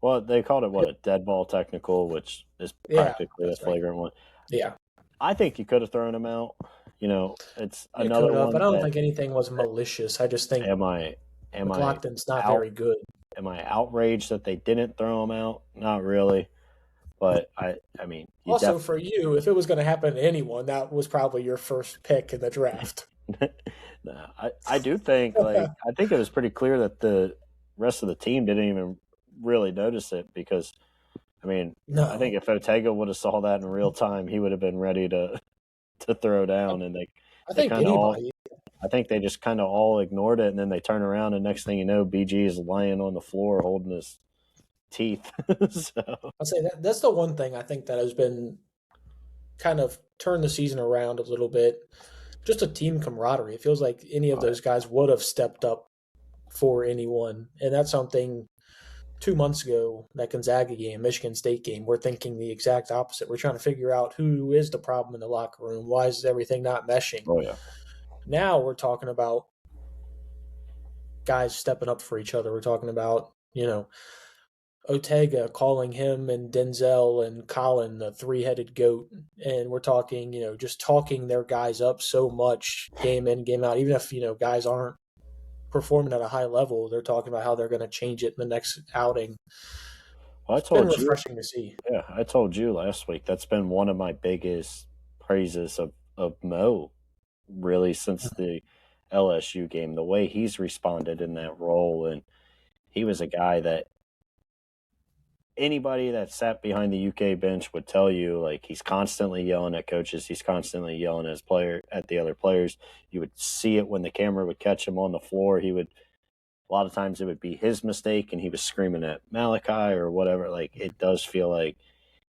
Well, they called it, a dead ball technical, which is practically a flagrant one. Yeah. I think you could have thrown him out. It's another one. But I don't think anything was malicious. I just think McLaughlin's not very good. Am I outraged that they didn't throw him out? Not really. But, I mean. Also, for you, if it was going to happen to anyone, that was probably your first pick in the draft. No, I do think, I think it was pretty clear that the rest of the team didn't even really notice it because, I mean, I think if Otega would have saw that in real time, he would have been ready to throw down. And I think they just kind of all ignored it, and then they turn around, and next thing you know, BG is lying on the floor holding his teeth. So I'll say that's the one thing I think that has been kind of turned the season around a little bit. Just a team camaraderie. It feels like any of those guys would have stepped up for anyone, and that's something. 2 months ago, that Gonzaga game, Michigan State game, we're thinking the exact opposite. We're trying to figure out who is the problem in the locker room. Why is everything not meshing? Oh, yeah. Now we're talking about guys stepping up for each other. We're talking about, Otega calling him and Denzel and Collin the three-headed goat. And we're talking, just talking their guys up so much game in, game out. Even if, guys aren't performing at a high level, they're talking about how they're going to change it in the next outing. Well, it's been refreshing to see. Yeah, I told you last week that's been one of my biggest praises of Mo, really, since the LSU game. The way he's responded in that role, and he was a guy that anybody that sat behind the UK bench would tell you, he's constantly yelling at coaches. He's constantly yelling at the other players. You would see it when the camera would catch him on the floor. A lot of times it would be his mistake, and he was screaming at Malachi or whatever. It does feel like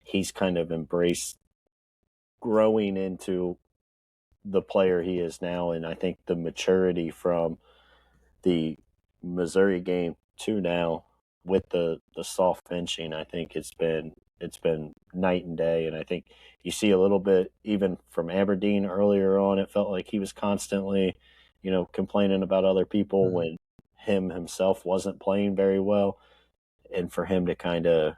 he's kind of embraced growing into the player he is now. And I think the maturity from the Missouri game to now, with the soft benching, I think it's been night and day. And I think you see a little bit even from Aberdeen earlier on. It felt like he was constantly, complaining about other people when himself wasn't playing very well. And for him to kind of,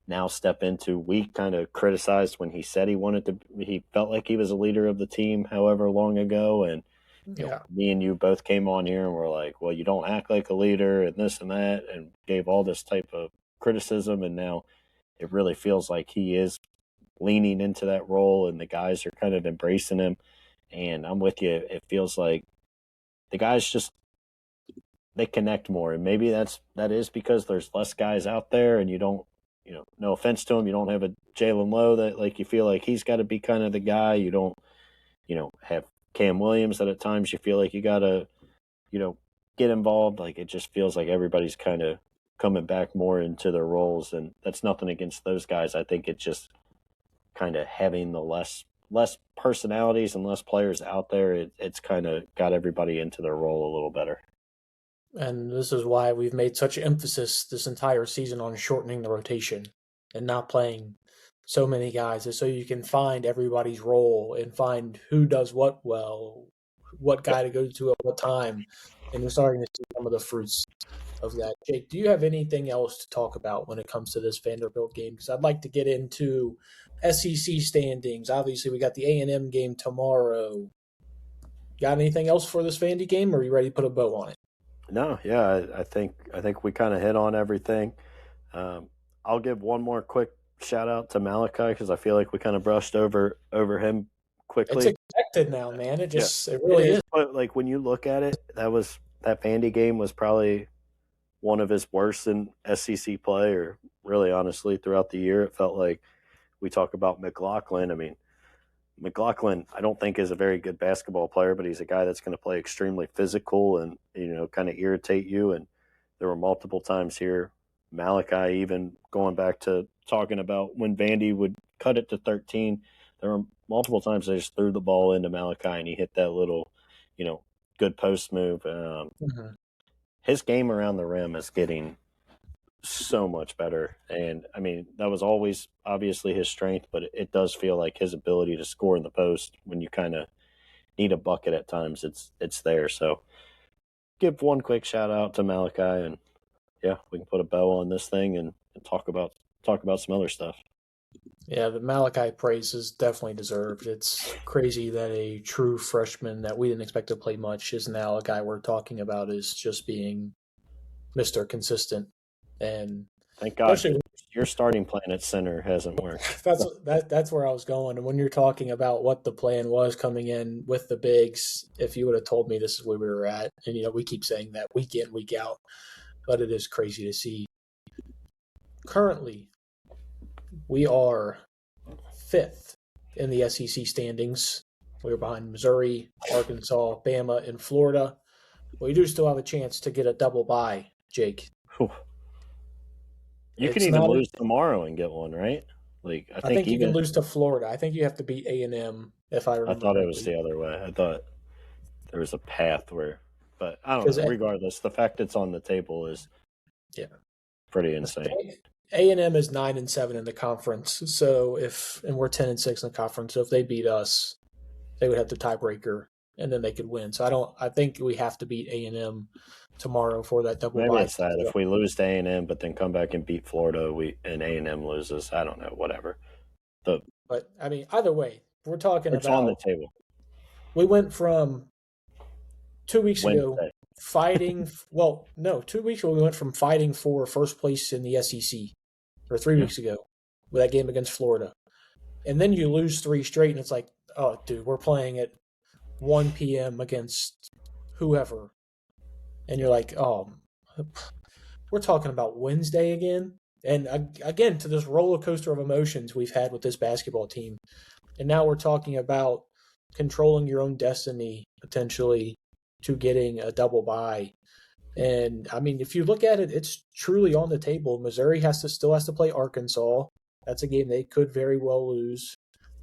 now step into, we kind of criticized when he said he felt like he was a leader of the team however long ago. And me and you both came on here and were like, well, you don't act like a leader and this and that, and gave all this type of criticism. And now it really feels like he is leaning into that role, and the guys are kind of embracing him. And I'm with you. It feels like the guys they connect more. And maybe that is because there's less guys out there, and you don't, no offense to him, you don't have a Jalen Lowe that you feel like he's got to be kind of the guy. You don't, have Cam Williams that at times you feel like you got to, get involved. It just feels like everybody's kind of coming back more into their roles, and that's nothing against those guys. I think it's just kind of having the less personalities and less players out there. It's kind of got everybody into their role a little better. And this is why we've made such emphasis this entire season on shortening the rotation and not playing so many guys, is so you can find everybody's role and find who does what well, what guy to go to at what time. And we're starting to see some of the fruits of that. Jake, do you have anything else to talk about when it comes to this Vanderbilt game? Because I'd like to get into SEC standings. Obviously, we got the A&M game tomorrow. Got anything else for this Vandy game, or are you ready to put a bow on it? No, yeah, I think we kind of hit on everything. I'll give one more quick shout out to Malachi because I feel like we kind of brushed over him quickly. It's expected now, man. It really is. But when you look at it, that Vandy game was probably one of his worst in SEC play, or really honestly throughout the year. It felt like we talk about McLaughlin. I mean, McLaughlin, I don't think is a very good basketball player, but he's a guy that's going to play extremely physical and, kind of irritate you. And there were multiple times here, Malachi, even going back to talking about when Vandy would cut it to 13, there were multiple times they just threw the ball into Malachi and he hit that little, good post move. His game around the rim is getting so much better. And I mean, that was always obviously his strength, but it does feel like his ability to score in the post when you kind of need a bucket at times, it's there. So give one quick shout out to Malachi, and yeah, we can put a bow on this thing and talk about some other stuff. Yeah, the Malachi praise is definitely deserved. It's crazy that a true freshman that we didn't expect to play much is now a guy we're talking about is just being Mr. Consistent. And thank God your starting plan at center hasn't worked. That's where I was going. And when you're talking about what the plan was coming in with the bigs, if you would have told me this is where we were at, and we keep saying that week in, week out, but it is crazy to see. Currently, we are 5th in the SEC standings. We're behind Missouri, Arkansas, Bama, and Florida. We do still have a chance to get a double bye, Jake. Whew. You can even lose tomorrow and get one, right? Like I think you can lose to Florida. I think you have to beat A&M, if I remember. I thought it was the other way. I thought there was a path where, but I don't know. Regardless, the fact it's on the table is pretty insane. A&M is 9-7 in the conference, and we're 10-6 in the conference. So if they beat us, they would have the tiebreaker, and then they could win. So I think we have to beat A&M tomorrow for that double bye. Maybe it's that if we lose to A&M, but then come back and beat Florida, and A&M loses. I don't know, whatever. But I mean, either way, we're talking about. It's on the table. We went from 2 weeks ago fighting. 2 weeks ago we went from fighting for first place in the SEC, or 3 weeks ago with that game against Florida, and then you lose 3 straight, and it's like, oh, dude, we're playing at 1 p.m. against whoever. And you're like, oh, we're talking about Wednesday again. And again, to this roller coaster of emotions we've had with this basketball team. And now we're talking about controlling your own destiny, potentially, to getting a double bye. And, I mean, if you look at it, it's truly on the table. Missouri still has to play Arkansas. That's a game they could very well lose.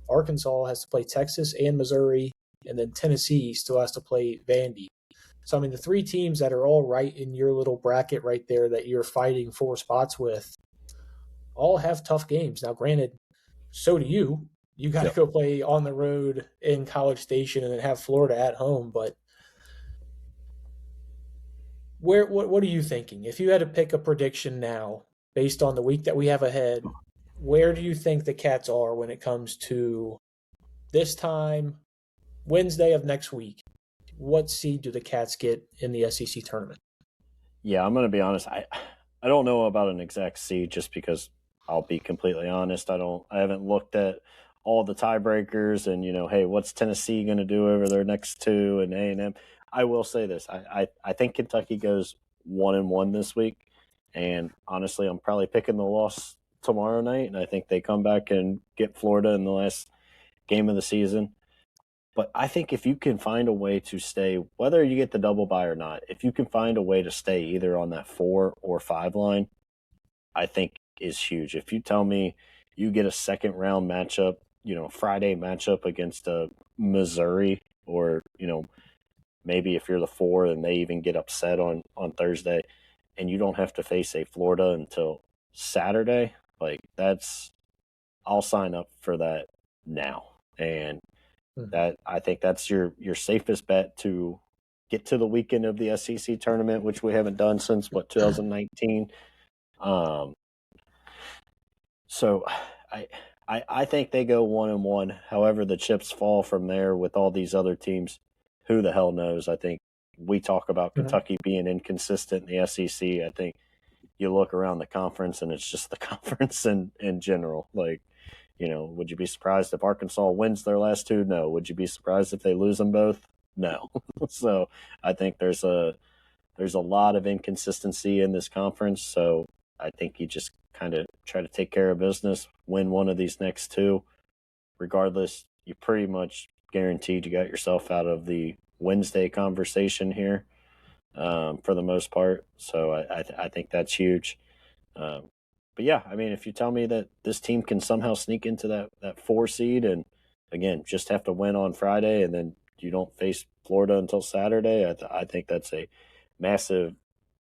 Arkansas has to play Texas and Missouri. And then Tennessee still has to play Vandy. So, I mean, the 3 teams that are all right in your little bracket right there that you're fighting for spots with all have tough games. Now, granted, so do you. You got to go play on the road in College Station and then have Florida at home. But what are you thinking? If you had to pick a prediction now based on the week that we have ahead, where do you think the Cats are when it comes to this time, Wednesday of next week? What seed do the Cats get in the SEC tournament? Yeah, I'm going to be honest. I don't know about an exact seed just because I'll be completely honest. I haven't looked at all the tiebreakers and, hey, what's Tennessee going to do over their next 2 and A&M? I will say this. I think Kentucky goes 1-1 this week. And honestly, I'm probably picking the loss tomorrow night. And I think they come back and get Florida in the last game of the season. But I think if you can find a way to stay, whether you get the double bye or not, if you can find a way to stay either on that 4 or 5 line, I think is huge. If you tell me you get a second round matchup, Friday matchup against a Missouri, or, maybe if you're the 4 and they even get upset on Thursday and you don't have to face a Florida until Saturday, I'll sign up for that now. And that I think that's your safest bet to get to the weekend of the SEC tournament, which we haven't done since 2019. So I think they go 1-1. However, the chips fall from there with all these other teams. Who the hell knows? I think we talk about Kentucky being inconsistent in the SEC. I think you look around the conference and it's just the conference in general. Would you be surprised if Arkansas wins their last 2? No. Would you be surprised if they lose them both? No. So I think there's a there's a lot of inconsistency in this conference. So I think you just kind of try to take care of business, win one of these next two. Regardless, you pretty much guaranteed you got yourself out of the Wednesday conversation here for the most part. So I think that's huge. But yeah, I mean, if you tell me that this team can somehow sneak into that 4 seed and, again, just have to win on Friday and then you don't face Florida until Saturday, I think that's a massive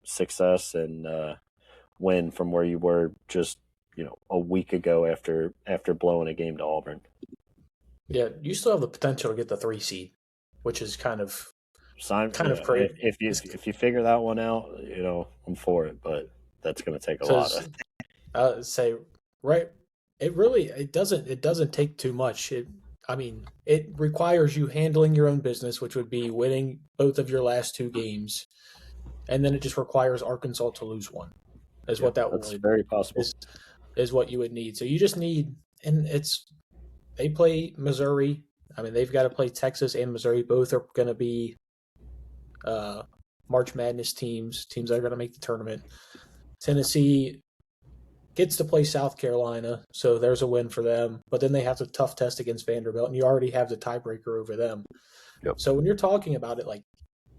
success and win from where you were just, a week ago after blowing a game to Auburn. Yeah, you still have the potential to get the 3 seed, which is kind of crazy. If you figure that one out, I'm for it, but that's going to take a lot of. It doesn't take too much. It requires you handling your own business, which would be winning both of your last 2 games, and then it just requires Arkansas to lose one. That's very possible. Is what you would need. So you just need, and they play Missouri. I mean, they've got to play Texas and Missouri. Both are going to be March Madness teams that are going to make the tournament. Tennessee gets to play South Carolina, so there's a win for them. But then they have the tough test against Vanderbilt, and you already have the tiebreaker over them. Yep. So when you're talking about it, like,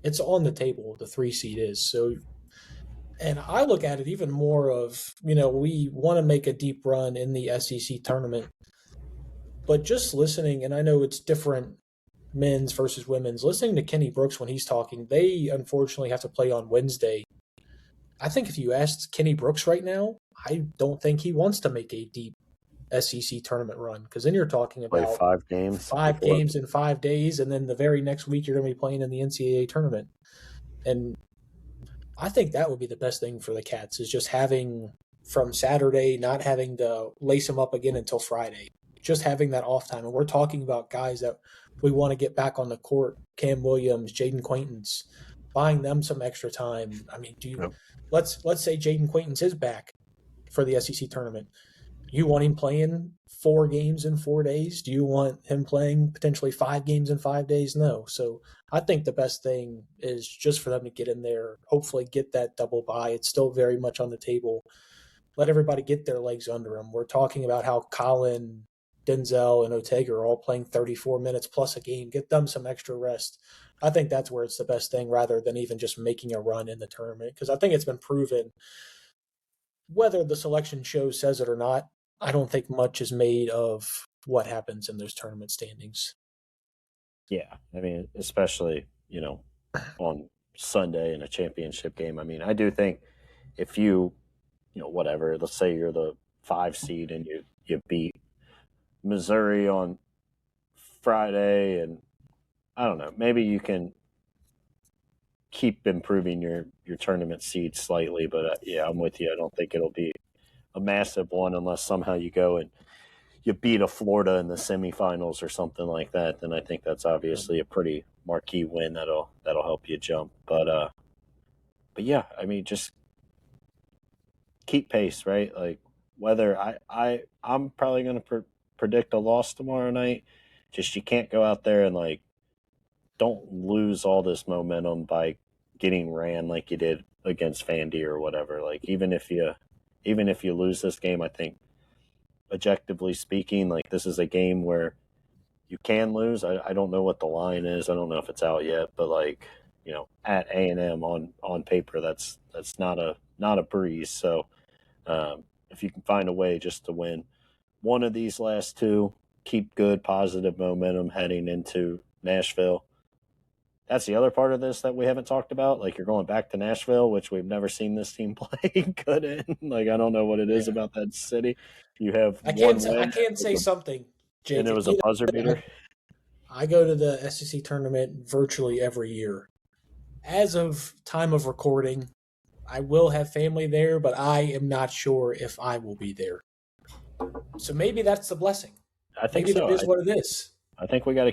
it's on the table, the 3 seed is. So, and I look at it even more of, we want to make a deep run in the SEC tournament. But just listening, and I know it's different men's versus women's, listening to Kenny Brooks when he's talking, they unfortunately have to play on Wednesday. I think if you asked Kenny Brooks right now, I don't think he wants to make a deep SEC tournament run, because then you're talking about 5 games. 5 games in 5 days, and then the very next week you're going to be playing in the NCAA tournament. And I think that would be the best thing for the Cats, is just having from Saturday, not having to lace them up again until Friday, just having that off time. And we're talking about guys that we want to get back on the court, Cam Williams, Jaden Quaintance, buying them some extra time. I mean, let's say Jaden Quaintance is back for the SEC tournament. You want him playing 4 games in 4 days? Do you want him playing potentially 5 games in 5 days? No. So I think the best thing is just for them to get in there, hopefully get that double bye. It's still very much on the table. Let everybody get their legs under them. We're talking about how Collin, Denzel, and Otega are all playing 34 minutes plus a game. Get them some extra rest. I think that's where it's the best thing, rather than even just making a run in the tournament, because I think it's been proven, whether the selection show says it or not, I don't think much is made of what happens in those tournament standings. Yeah, I mean, especially, on Sunday in a championship game. I mean, I do think if you, whatever, let's say you're the 5 seed and you beat Missouri on Friday, and I don't know, maybe you can keep improving your tournament seed slightly, but yeah, I'm with you. I don't think it'll be a massive one unless somehow you go and you beat a Florida in the semifinals or something like that. Then I think that's obviously a pretty marquee win that'll help you jump. But yeah, I mean, just keep pace, right? Like, whether I'm probably going to predict a loss tomorrow night. Just, you can't go out there and, like, don't lose all this momentum by getting ran like you did against Vandy or whatever. Like, even if you lose this game, I think, objectively speaking, like, this is a game where you can lose. I don't know what the line is. I don't know if it's out yet, but, like, at A&M on paper, that's not a breeze. So if you can find a way just to win one of these last 2, keep good positive momentum heading into Nashville. That's the other part of this that we haven't talked about. Like, you're going back to Nashville, which we've never seen this team play good in. Like, I don't know what it is about that city. You have I can't say something, Jake. And it was a buzzer beater. I go to the SEC tournament virtually every year. As of time of recording, I will have family there, but I am not sure if I will be there. So maybe that's the blessing. I think maybe so. It is what it is. I think we got to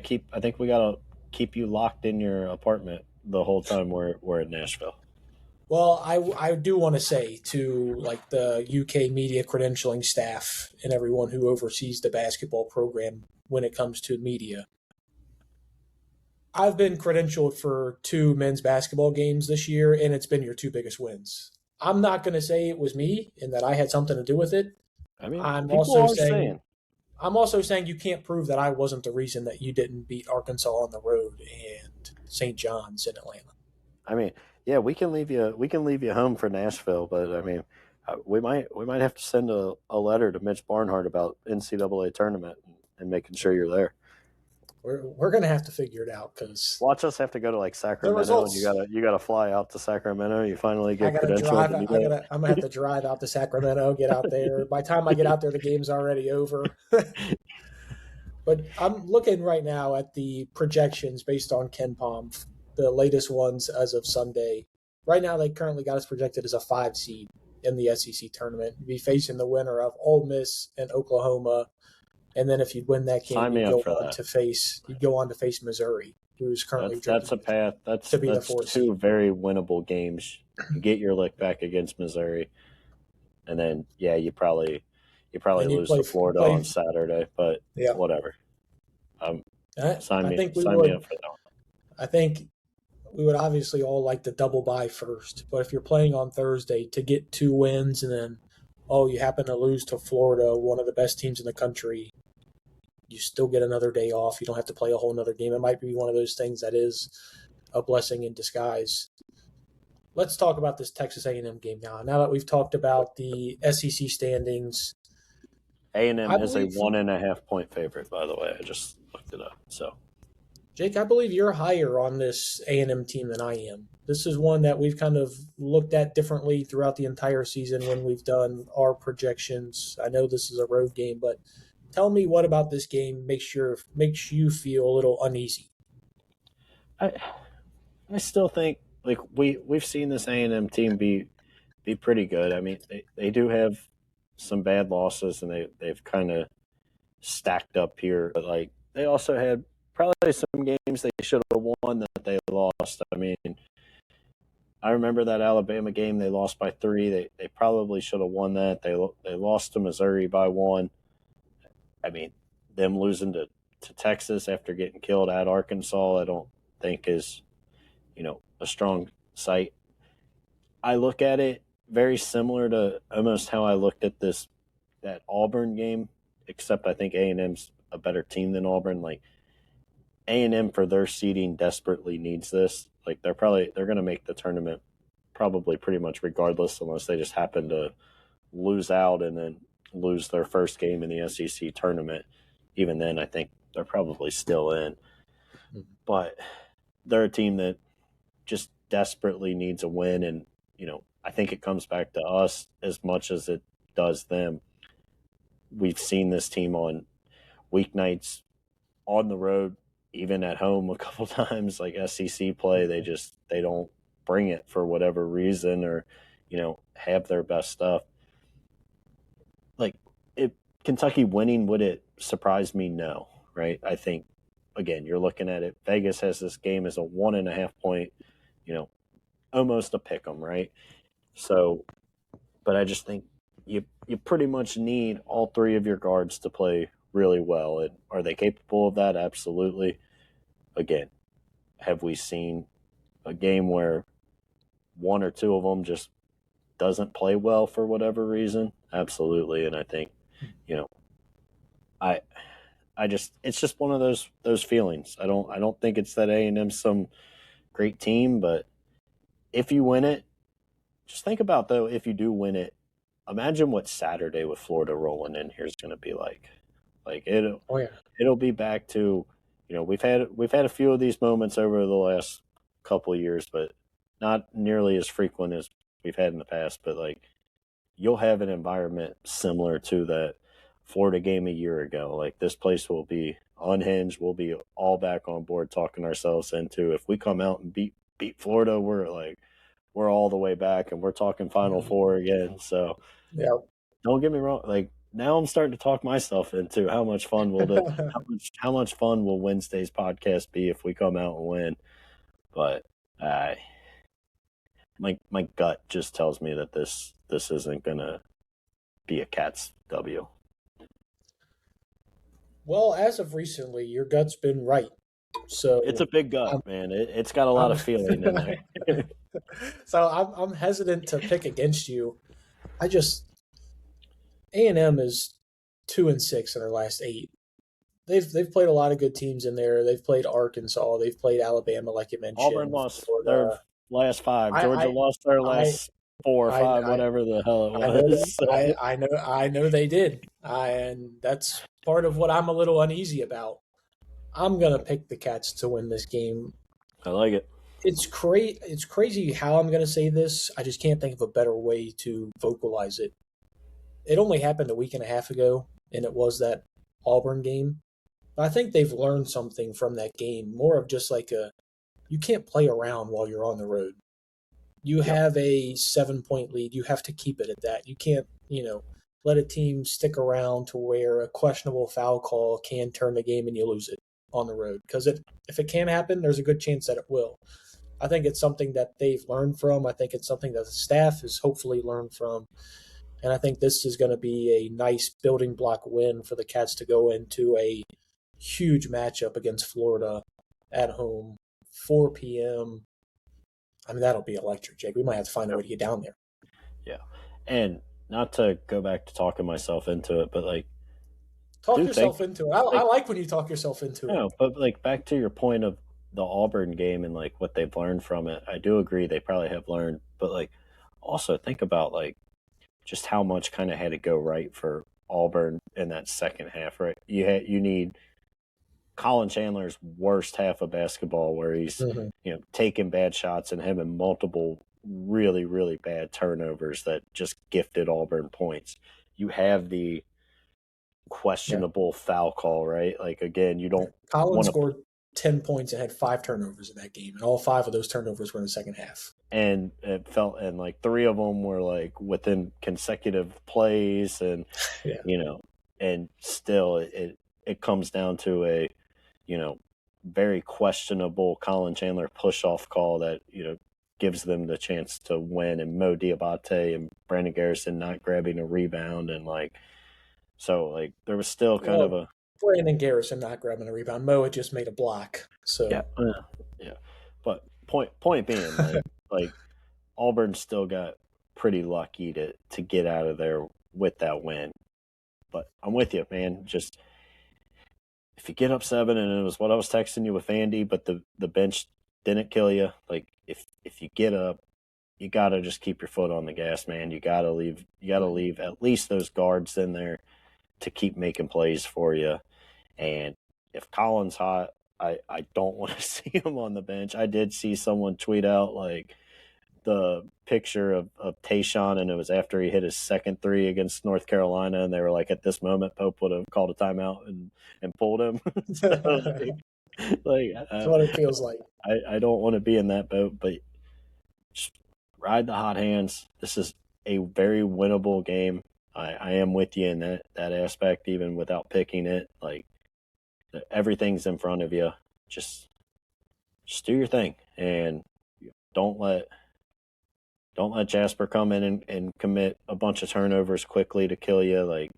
keep you locked in your apartment the whole time we're in Nashville. Well, I do want to say to, like, the UK media credentialing staff and everyone who oversees the basketball program when it comes to media, I've been credentialed for 2 men's basketball games this year, and it's been your 2 biggest wins. I'm not going to say it was me and that I had something to do with it. I mean, I'm people also are saying saying. I'm also saying you can't prove that I wasn't the reason that you didn't beat Arkansas on the road and St. John's in Atlanta. I mean, yeah, we can leave you. We can leave you home for Nashville, but I mean, we might have to send a letter to Mitch Barnhart about NCAA tournament and making sure you're there. We're going to have to figure it out because watch us have to go to like Sacramento, and you gotta fly out to Sacramento. You finally get credentialed. I'm gonna have to drive out to Sacramento, get out there. By the time I get out there, the game's already over. But I'm looking right now at the projections based on KenPom, the latest ones as of Sunday. Right now, they currently got us projected as a 5 seed in the SEC tournament. You'd be facing the winner of Ole Miss and Oklahoma. And then if you win that game, you'd go on to face Missouri, who's currently that's a path. That's 2 very winnable games. You get your lick back against Missouri, and then you probably lose to Florida on Saturday. But whatever. Sign me up for that. I think we would obviously all like the double bye first, but if you're playing on Thursday to get 2 wins and then you happen to lose to Florida, one of the best teams in the country, you still get another day off. You don't have to play a whole nother game. It might be one of those things that is a blessing in disguise. Let's talk about this Texas A&M game now. Now that we've talked about the SEC standings. A&M is a 1.5 point favorite, by the way. I just looked it up. So, Jake, I believe you're higher on this A&M team than I am. This is one that we've kind of looked at differently throughout the entire season when we've done our projections. I know this is a road game, but tell me what about this game makes you feel a little uneasy. I still think like we've seen this A&M team be pretty good. I mean, they do have some bad losses, and they've kind of stacked up here. But like they also had probably some games they should have won that they lost. I mean, I remember that Alabama game they lost by 3. They probably should have won that. They lost to Missouri by 1. I mean, them losing to Texas after getting killed at Arkansas, I don't think is, a strong sight. I look at it very similar to almost how I looked at that Auburn game, except I think A&M's a better team than Auburn. Like A&M for their seeding desperately needs this. Like they're going to make the tournament probably pretty much regardless, unless they just happen to lose out and then lose their first game in the SEC tournament. Even then, I think they're probably still in. But they're a team that just desperately needs a win, and I think it comes back to us as much as it does them. We've seen this team on weeknights on the road, even at home a couple times, like SEC play. They don't bring it for whatever reason, or have their best stuff. Like, if Kentucky winning, would it surprise me? No, right? I think, again, you're looking at it. Vegas has this game as a 1.5 point, almost a pick 'em, right? So, but I just think you pretty much need all 3 of your guards to play really well. And are they capable of that? Absolutely. Again, have we seen a game where 1 or 2 of them just doesn't play well for whatever reason? Absolutely. And I think, it's just one of those feelings. I don't think it's that A&M's some great team, but if you win it, just think about, though, if you do win it, imagine what Saturday with Florida rolling in here is going to be like. Like it'll be back to, we've had a few of these moments over the last couple of years, but not nearly as frequent as we've had in the past. But like, you'll have an environment similar to that Florida game a year ago. Like, this place will be unhinged. We'll be all back on board, talking ourselves into, if we come out and beat Florida, we're all the way back, and we're talking Final Four again. So don't get me wrong. Like, now I'm starting to talk myself into how much fun how much fun will Wednesday's podcast be if we come out and win. But my gut just tells me that this isn't gonna be a Cats W. Well, as of recently, your gut's been right. So It's a big gut, I'm, man. It's got a lot I'm of feeling in there. so I'm hesitant to pick against you. I just A&M is 2-6 in their last 8. They've played a lot of good teams in there. They've played Arkansas. They've played Alabama, like you Auburn mentioned. lost their Florida. last 5. Georgia I lost their I last 4 or I 5, I whatever the hell it I know that. was. So, I know they did. And that's part of what I'm a little uneasy about. I'm gonna pick the Cats to win this game. I like it. It's crazy how I'm gonna say this. I just can't think of a better way to vocalize it. It only happened a week and a half ago, and it was that Auburn game. But I think they've learned something from that game, more of just like you can't play around while you're on the road. You Yep. have a 7-point lead. You have to keep it at that. You can't, let a team stick around to where a questionable foul call can turn the game and you lose it on the road. Because if it can happen, there's a good chance that it will. I think it's something that they've learned from. I think it's something that the staff has hopefully learned from. And I think this is going to be a nice building block win for the Cats to go into a huge matchup against Florida at home, 4 p.m. I mean, that'll be electric, Jake. We might have to find a way to get down there. Yeah. And not to go back to talking myself into it, but like, Talk yourself into it. I like when you talk yourself into it. No, but like back to your point of the Auburn game and like what they've learned from it, I do agree they probably have learned, but like also think about like just how much kind of had to go right for Auburn in that second half, right? You need Collin Chandler's worst half of basketball where he's taking bad shots and having multiple really, really bad turnovers that just gifted Auburn points. You have the questionable foul call, right? Like again, you don't Collin scored 10 points and had 5 turnovers in that game, and all 5 of those turnovers were in the second half. And it felt, and like 3 of them were like within consecutive plays, and and still it comes down to a very questionable Collin Chandler push off call that gives them the chance to win, and Mo Diabate and Brandon Garrison not grabbing a rebound, and like so like there was still kind of a Brandon Garrison not grabbing a rebound. Mo had just made a block. So yeah. But point being, like Auburn still got pretty lucky to get out of there with that win. But I'm with you, man. Just if you get up 7, and it was what I was texting you with Andy, but the bench didn't kill you. Like if you get up, you gotta just keep your foot on the gas, man. You gotta leave at least those guards in there to keep making plays for you. And if Collin's hot, I don't want to see him on the bench. I did see someone tweet out like the picture of Tayshaun, and it was after he hit his second 3 against North Carolina, and they were like, at this moment, Pope would have called a timeout and pulled him. So, that's what it feels like. I don't want to be in that boat, but just ride the hot hands. This is a very winnable game. I am with you in that aspect, even without picking it. Like everything's in front of you. Just do your thing, and don't let Jasper come in and commit a bunch of turnovers quickly to kill you. Like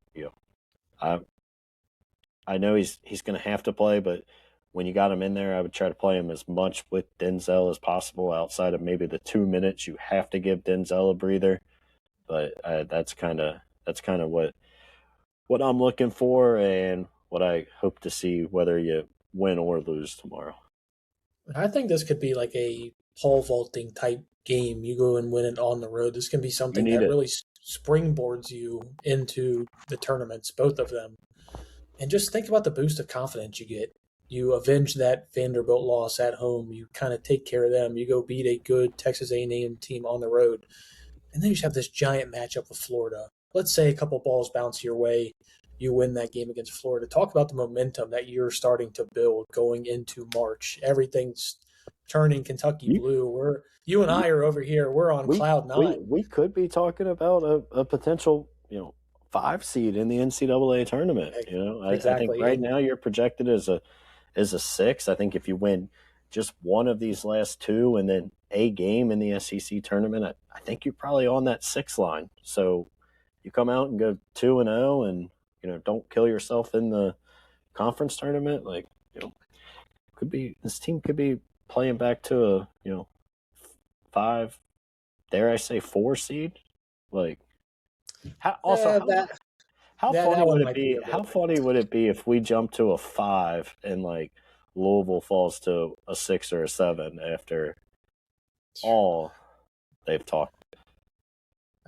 I know he's going to have to play, but when you got him in there, I would try to play him as much with Denzel as possible outside of maybe the 2 minutes you have to give Denzel a breather. But that's kind of what I'm looking for, and what I hope to see, whether you win or lose tomorrow. I think this could be like a pole vaulting type game. You go and win it on the road. This can be something that really springboards you into the tournaments, both of them. And just think about the boost of confidence you get. You avenge that Vanderbilt loss at home. You kind of take care of them. You go beat a good Texas A&M team on the road. And then you just have this giant matchup with Florida. Let's say a couple balls bounce your way. You win that game against Florida. Talk about the momentum that you're starting to build going into March. Everything's turning Kentucky blue. You and I are over here. We're on cloud 9. We could be talking about a potential 5 seed in the NCAA tournament. Exactly. I think right now you're projected as a 6. I think if you win just one of these last 2 and then a game in the SEC tournament, I think you're probably on that 6 line. So you come out and go 2-0 and don't kill yourself in the conference tournament, like this team could be playing back to a 5, dare I say 4 seed. Like, how funny would it be? How funny would it be if we jump to a 5 and like Louisville falls to a 6 or a 7 after all they've talked?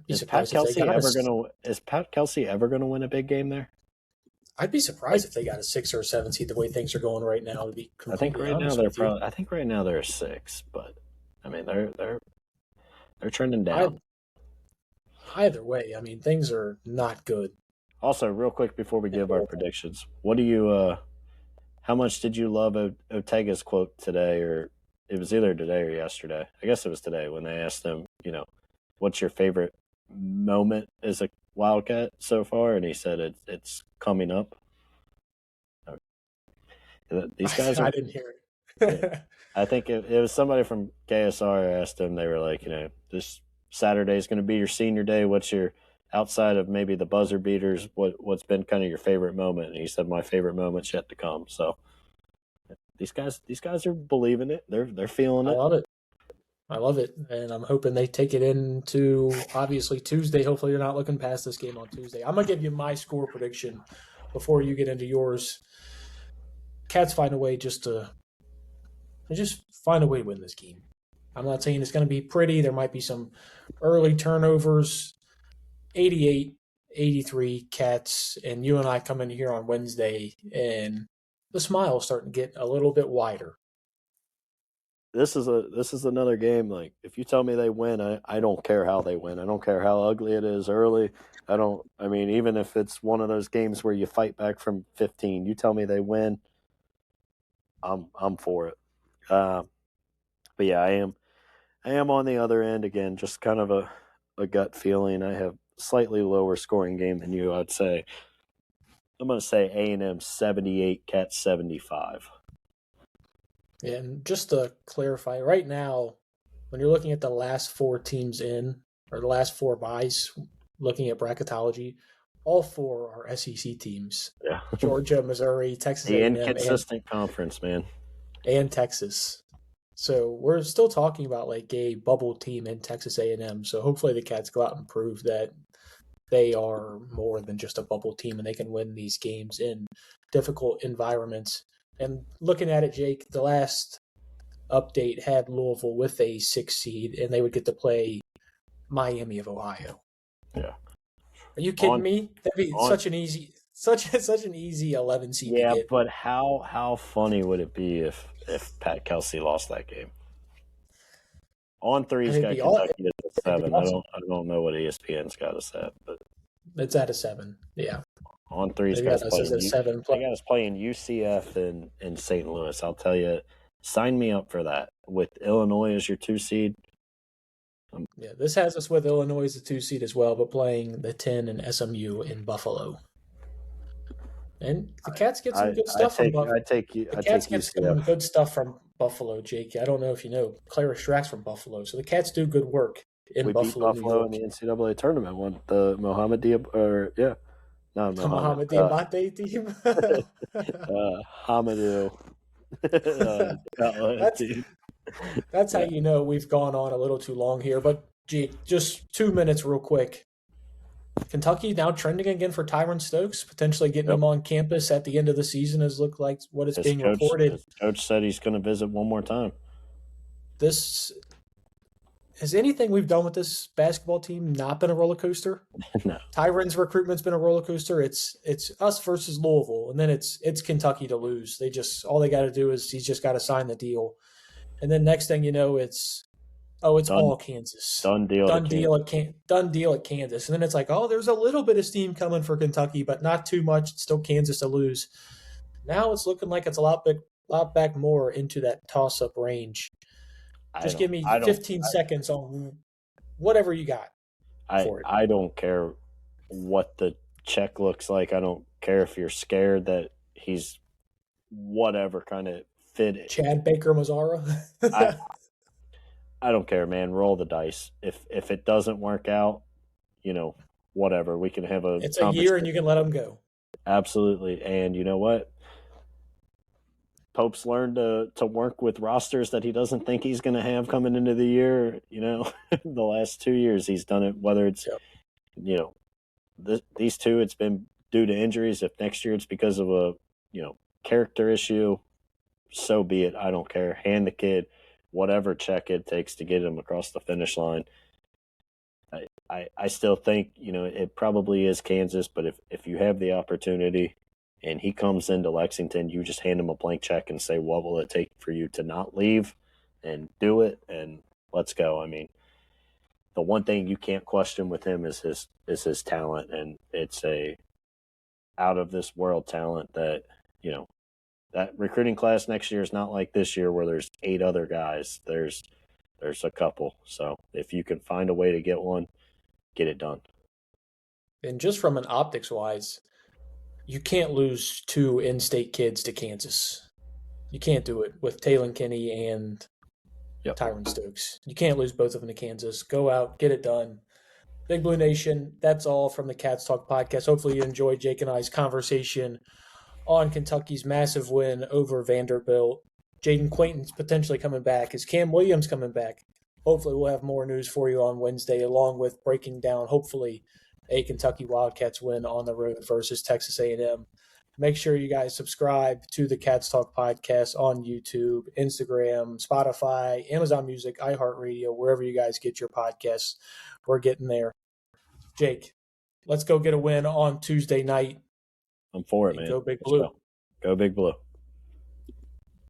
Is Pat Kelsey ever gonna win a big game there? I'd be surprised if they got a 6 or a 7 seed the way things are going right now. To be completely honest with you. I think right now they're a 6, but I mean they're trending down. Either way, I mean things are not good. Also, real quick before we give our predictions, what do you? How much did you love Otega's quote today, or it was either today or yesterday? I guess it was today when they asked him, what's your favorite moment as a Wildcat so far, and he said it's coming up. These guys I didn't hear it. Yeah. I think it was somebody from KSR asked him. They were like, this Saturday is going to be your senior day. What's your, outside of maybe the buzzer beaters, what's been kind of your favorite moment? And he said, my favorite moment's yet to come. So these guys are believing it. They're feeling it. I love it, and I'm hoping they take it into, obviously, Tuesday. Hopefully they're not looking past this game on Tuesday. I'm going to give you my score prediction before you get into yours. Cats find a way to find a way to win this game. I'm not saying it's going to be pretty. There might be some early turnovers. 88-83 Cats, and you and I come in here on Wednesday, and the smile's starting to get a little bit wider. This is another game. Like, if you tell me they win, I don't care how they win. I don't care how ugly it is early. Even if it's one of those games where you fight back from 15, you tell me they win, I'm for it. But yeah, I am on the other end again. Just kind of a gut feeling. I have slightly lower scoring game than you. I'd say I'm going to say A&M 78, Cats 75. And just to clarify, right now, when you're looking at the last 4 teams in, or the last 4 buys, looking at bracketology, all 4 are SEC teams. Yeah. Georgia, Missouri, Texas the A&M. Inconsistent conference, man. And Texas. So we're still talking about like a bubble team in Texas A&M. So hopefully the Cats go out and prove that they are more than just a bubble team and they can win these games in difficult environments. And looking at it, Jake, the last update had Louisville with a 6 seed, and they would get to play Miami of Ohio. Yeah. Are you kidding me? That'd be such an easy 11 seed. Yeah, to get. But how funny would it be if Pat Kelsey lost that game? On 3's got Kentucky at 7. Awesome. I don't know what ESPN's got us at, but it's at a 7. Yeah. On 3's got us playing UCF in St. Louis. I'll tell you, sign me up for that. With Illinois as your 2 seed. Yeah, this has us with Illinois as the 2 seed as well, but playing the 10 and SMU in Buffalo. And the Cats get some good stuff from Buffalo. The Cats get some good stuff from Buffalo, Jake. I don't know if you know, Clara Strack's from Buffalo, so the Cats do good work in Buffalo. We beat Buffalo in the NCAA tournament. Won the Mohamed Diab, the Mohamed Diabate team. Hamadou. That's how you know we've gone on a little too long here. But, gee, just 2 minutes real quick. Kentucky now trending again for Tyran Stokes, potentially getting him on campus at the end of the season has looked like what is being reported. His coach said he's going to visit one more time. Has anything we've done with this basketball team not been a roller coaster? No. Tyran's recruitment's been a roller coaster. It's us versus Louisville, and then it's Kentucky to lose. All they got to do is he's just got to sign the deal, and then next thing you know, it's all Kansas. Done deal at Kansas, and then it's like, there's a little bit of steam coming for Kentucky, but not too much. It's still Kansas to lose. Now it's looking like it's a lot back more into that toss-up range. Just give me 15 seconds on whatever you got for it. I don't care what the check looks like. I don't care if you're scared that he's whatever kind of fit. Chad Baker Mazzara. I don't care, man. Roll the dice. If it doesn't work out, whatever. We can have It's a year and you can let him go. Absolutely. And you know what? Pope's learned to work with rosters that he doesn't think he's going to have coming into the year. The last 2 years he's done it, whether it's, these two, it's been due to injuries. If next year it's because of a, character issue, so be it. I don't care. Hand the kid whatever check it takes to get him across the finish line. I still think, it probably is Kansas, but if you have the opportunity and he comes into Lexington, you just hand him a blank check and say, what will it take for you to not leave, and do it, and let's go. I mean, the one thing you can't question with him is his talent, and it's a out of this world talent that, that recruiting class next year is not like this year where there's 8 other guys. There's a couple. So if you can find a way to get one, get it done. And just from an optics wise, you can't lose 2 in-state kids to Kansas. You can't do it with Taylon Kinney and Tyran Stokes. You can't lose both of them to Kansas. Go out, get it done. Big Blue Nation, that's all from the Cats Talk podcast. Hopefully you enjoyed Jake and I's conversation on Kentucky's massive win over Vanderbilt. Jaden Quainton's potentially coming back. Is Cam Williams coming back? Hopefully we'll have more news for you on Wednesday, along with breaking down, hopefully, a Kentucky Wildcats win on the road versus Texas A&M. Make sure you guys subscribe to the Cats Talk podcast on YouTube, Instagram, Spotify, Amazon Music, iHeartRadio, wherever you guys get your podcasts. We're getting there. Jake, let's go get a win on Tuesday night. I'm for it, man. Go Big Blue. Go Big Blue.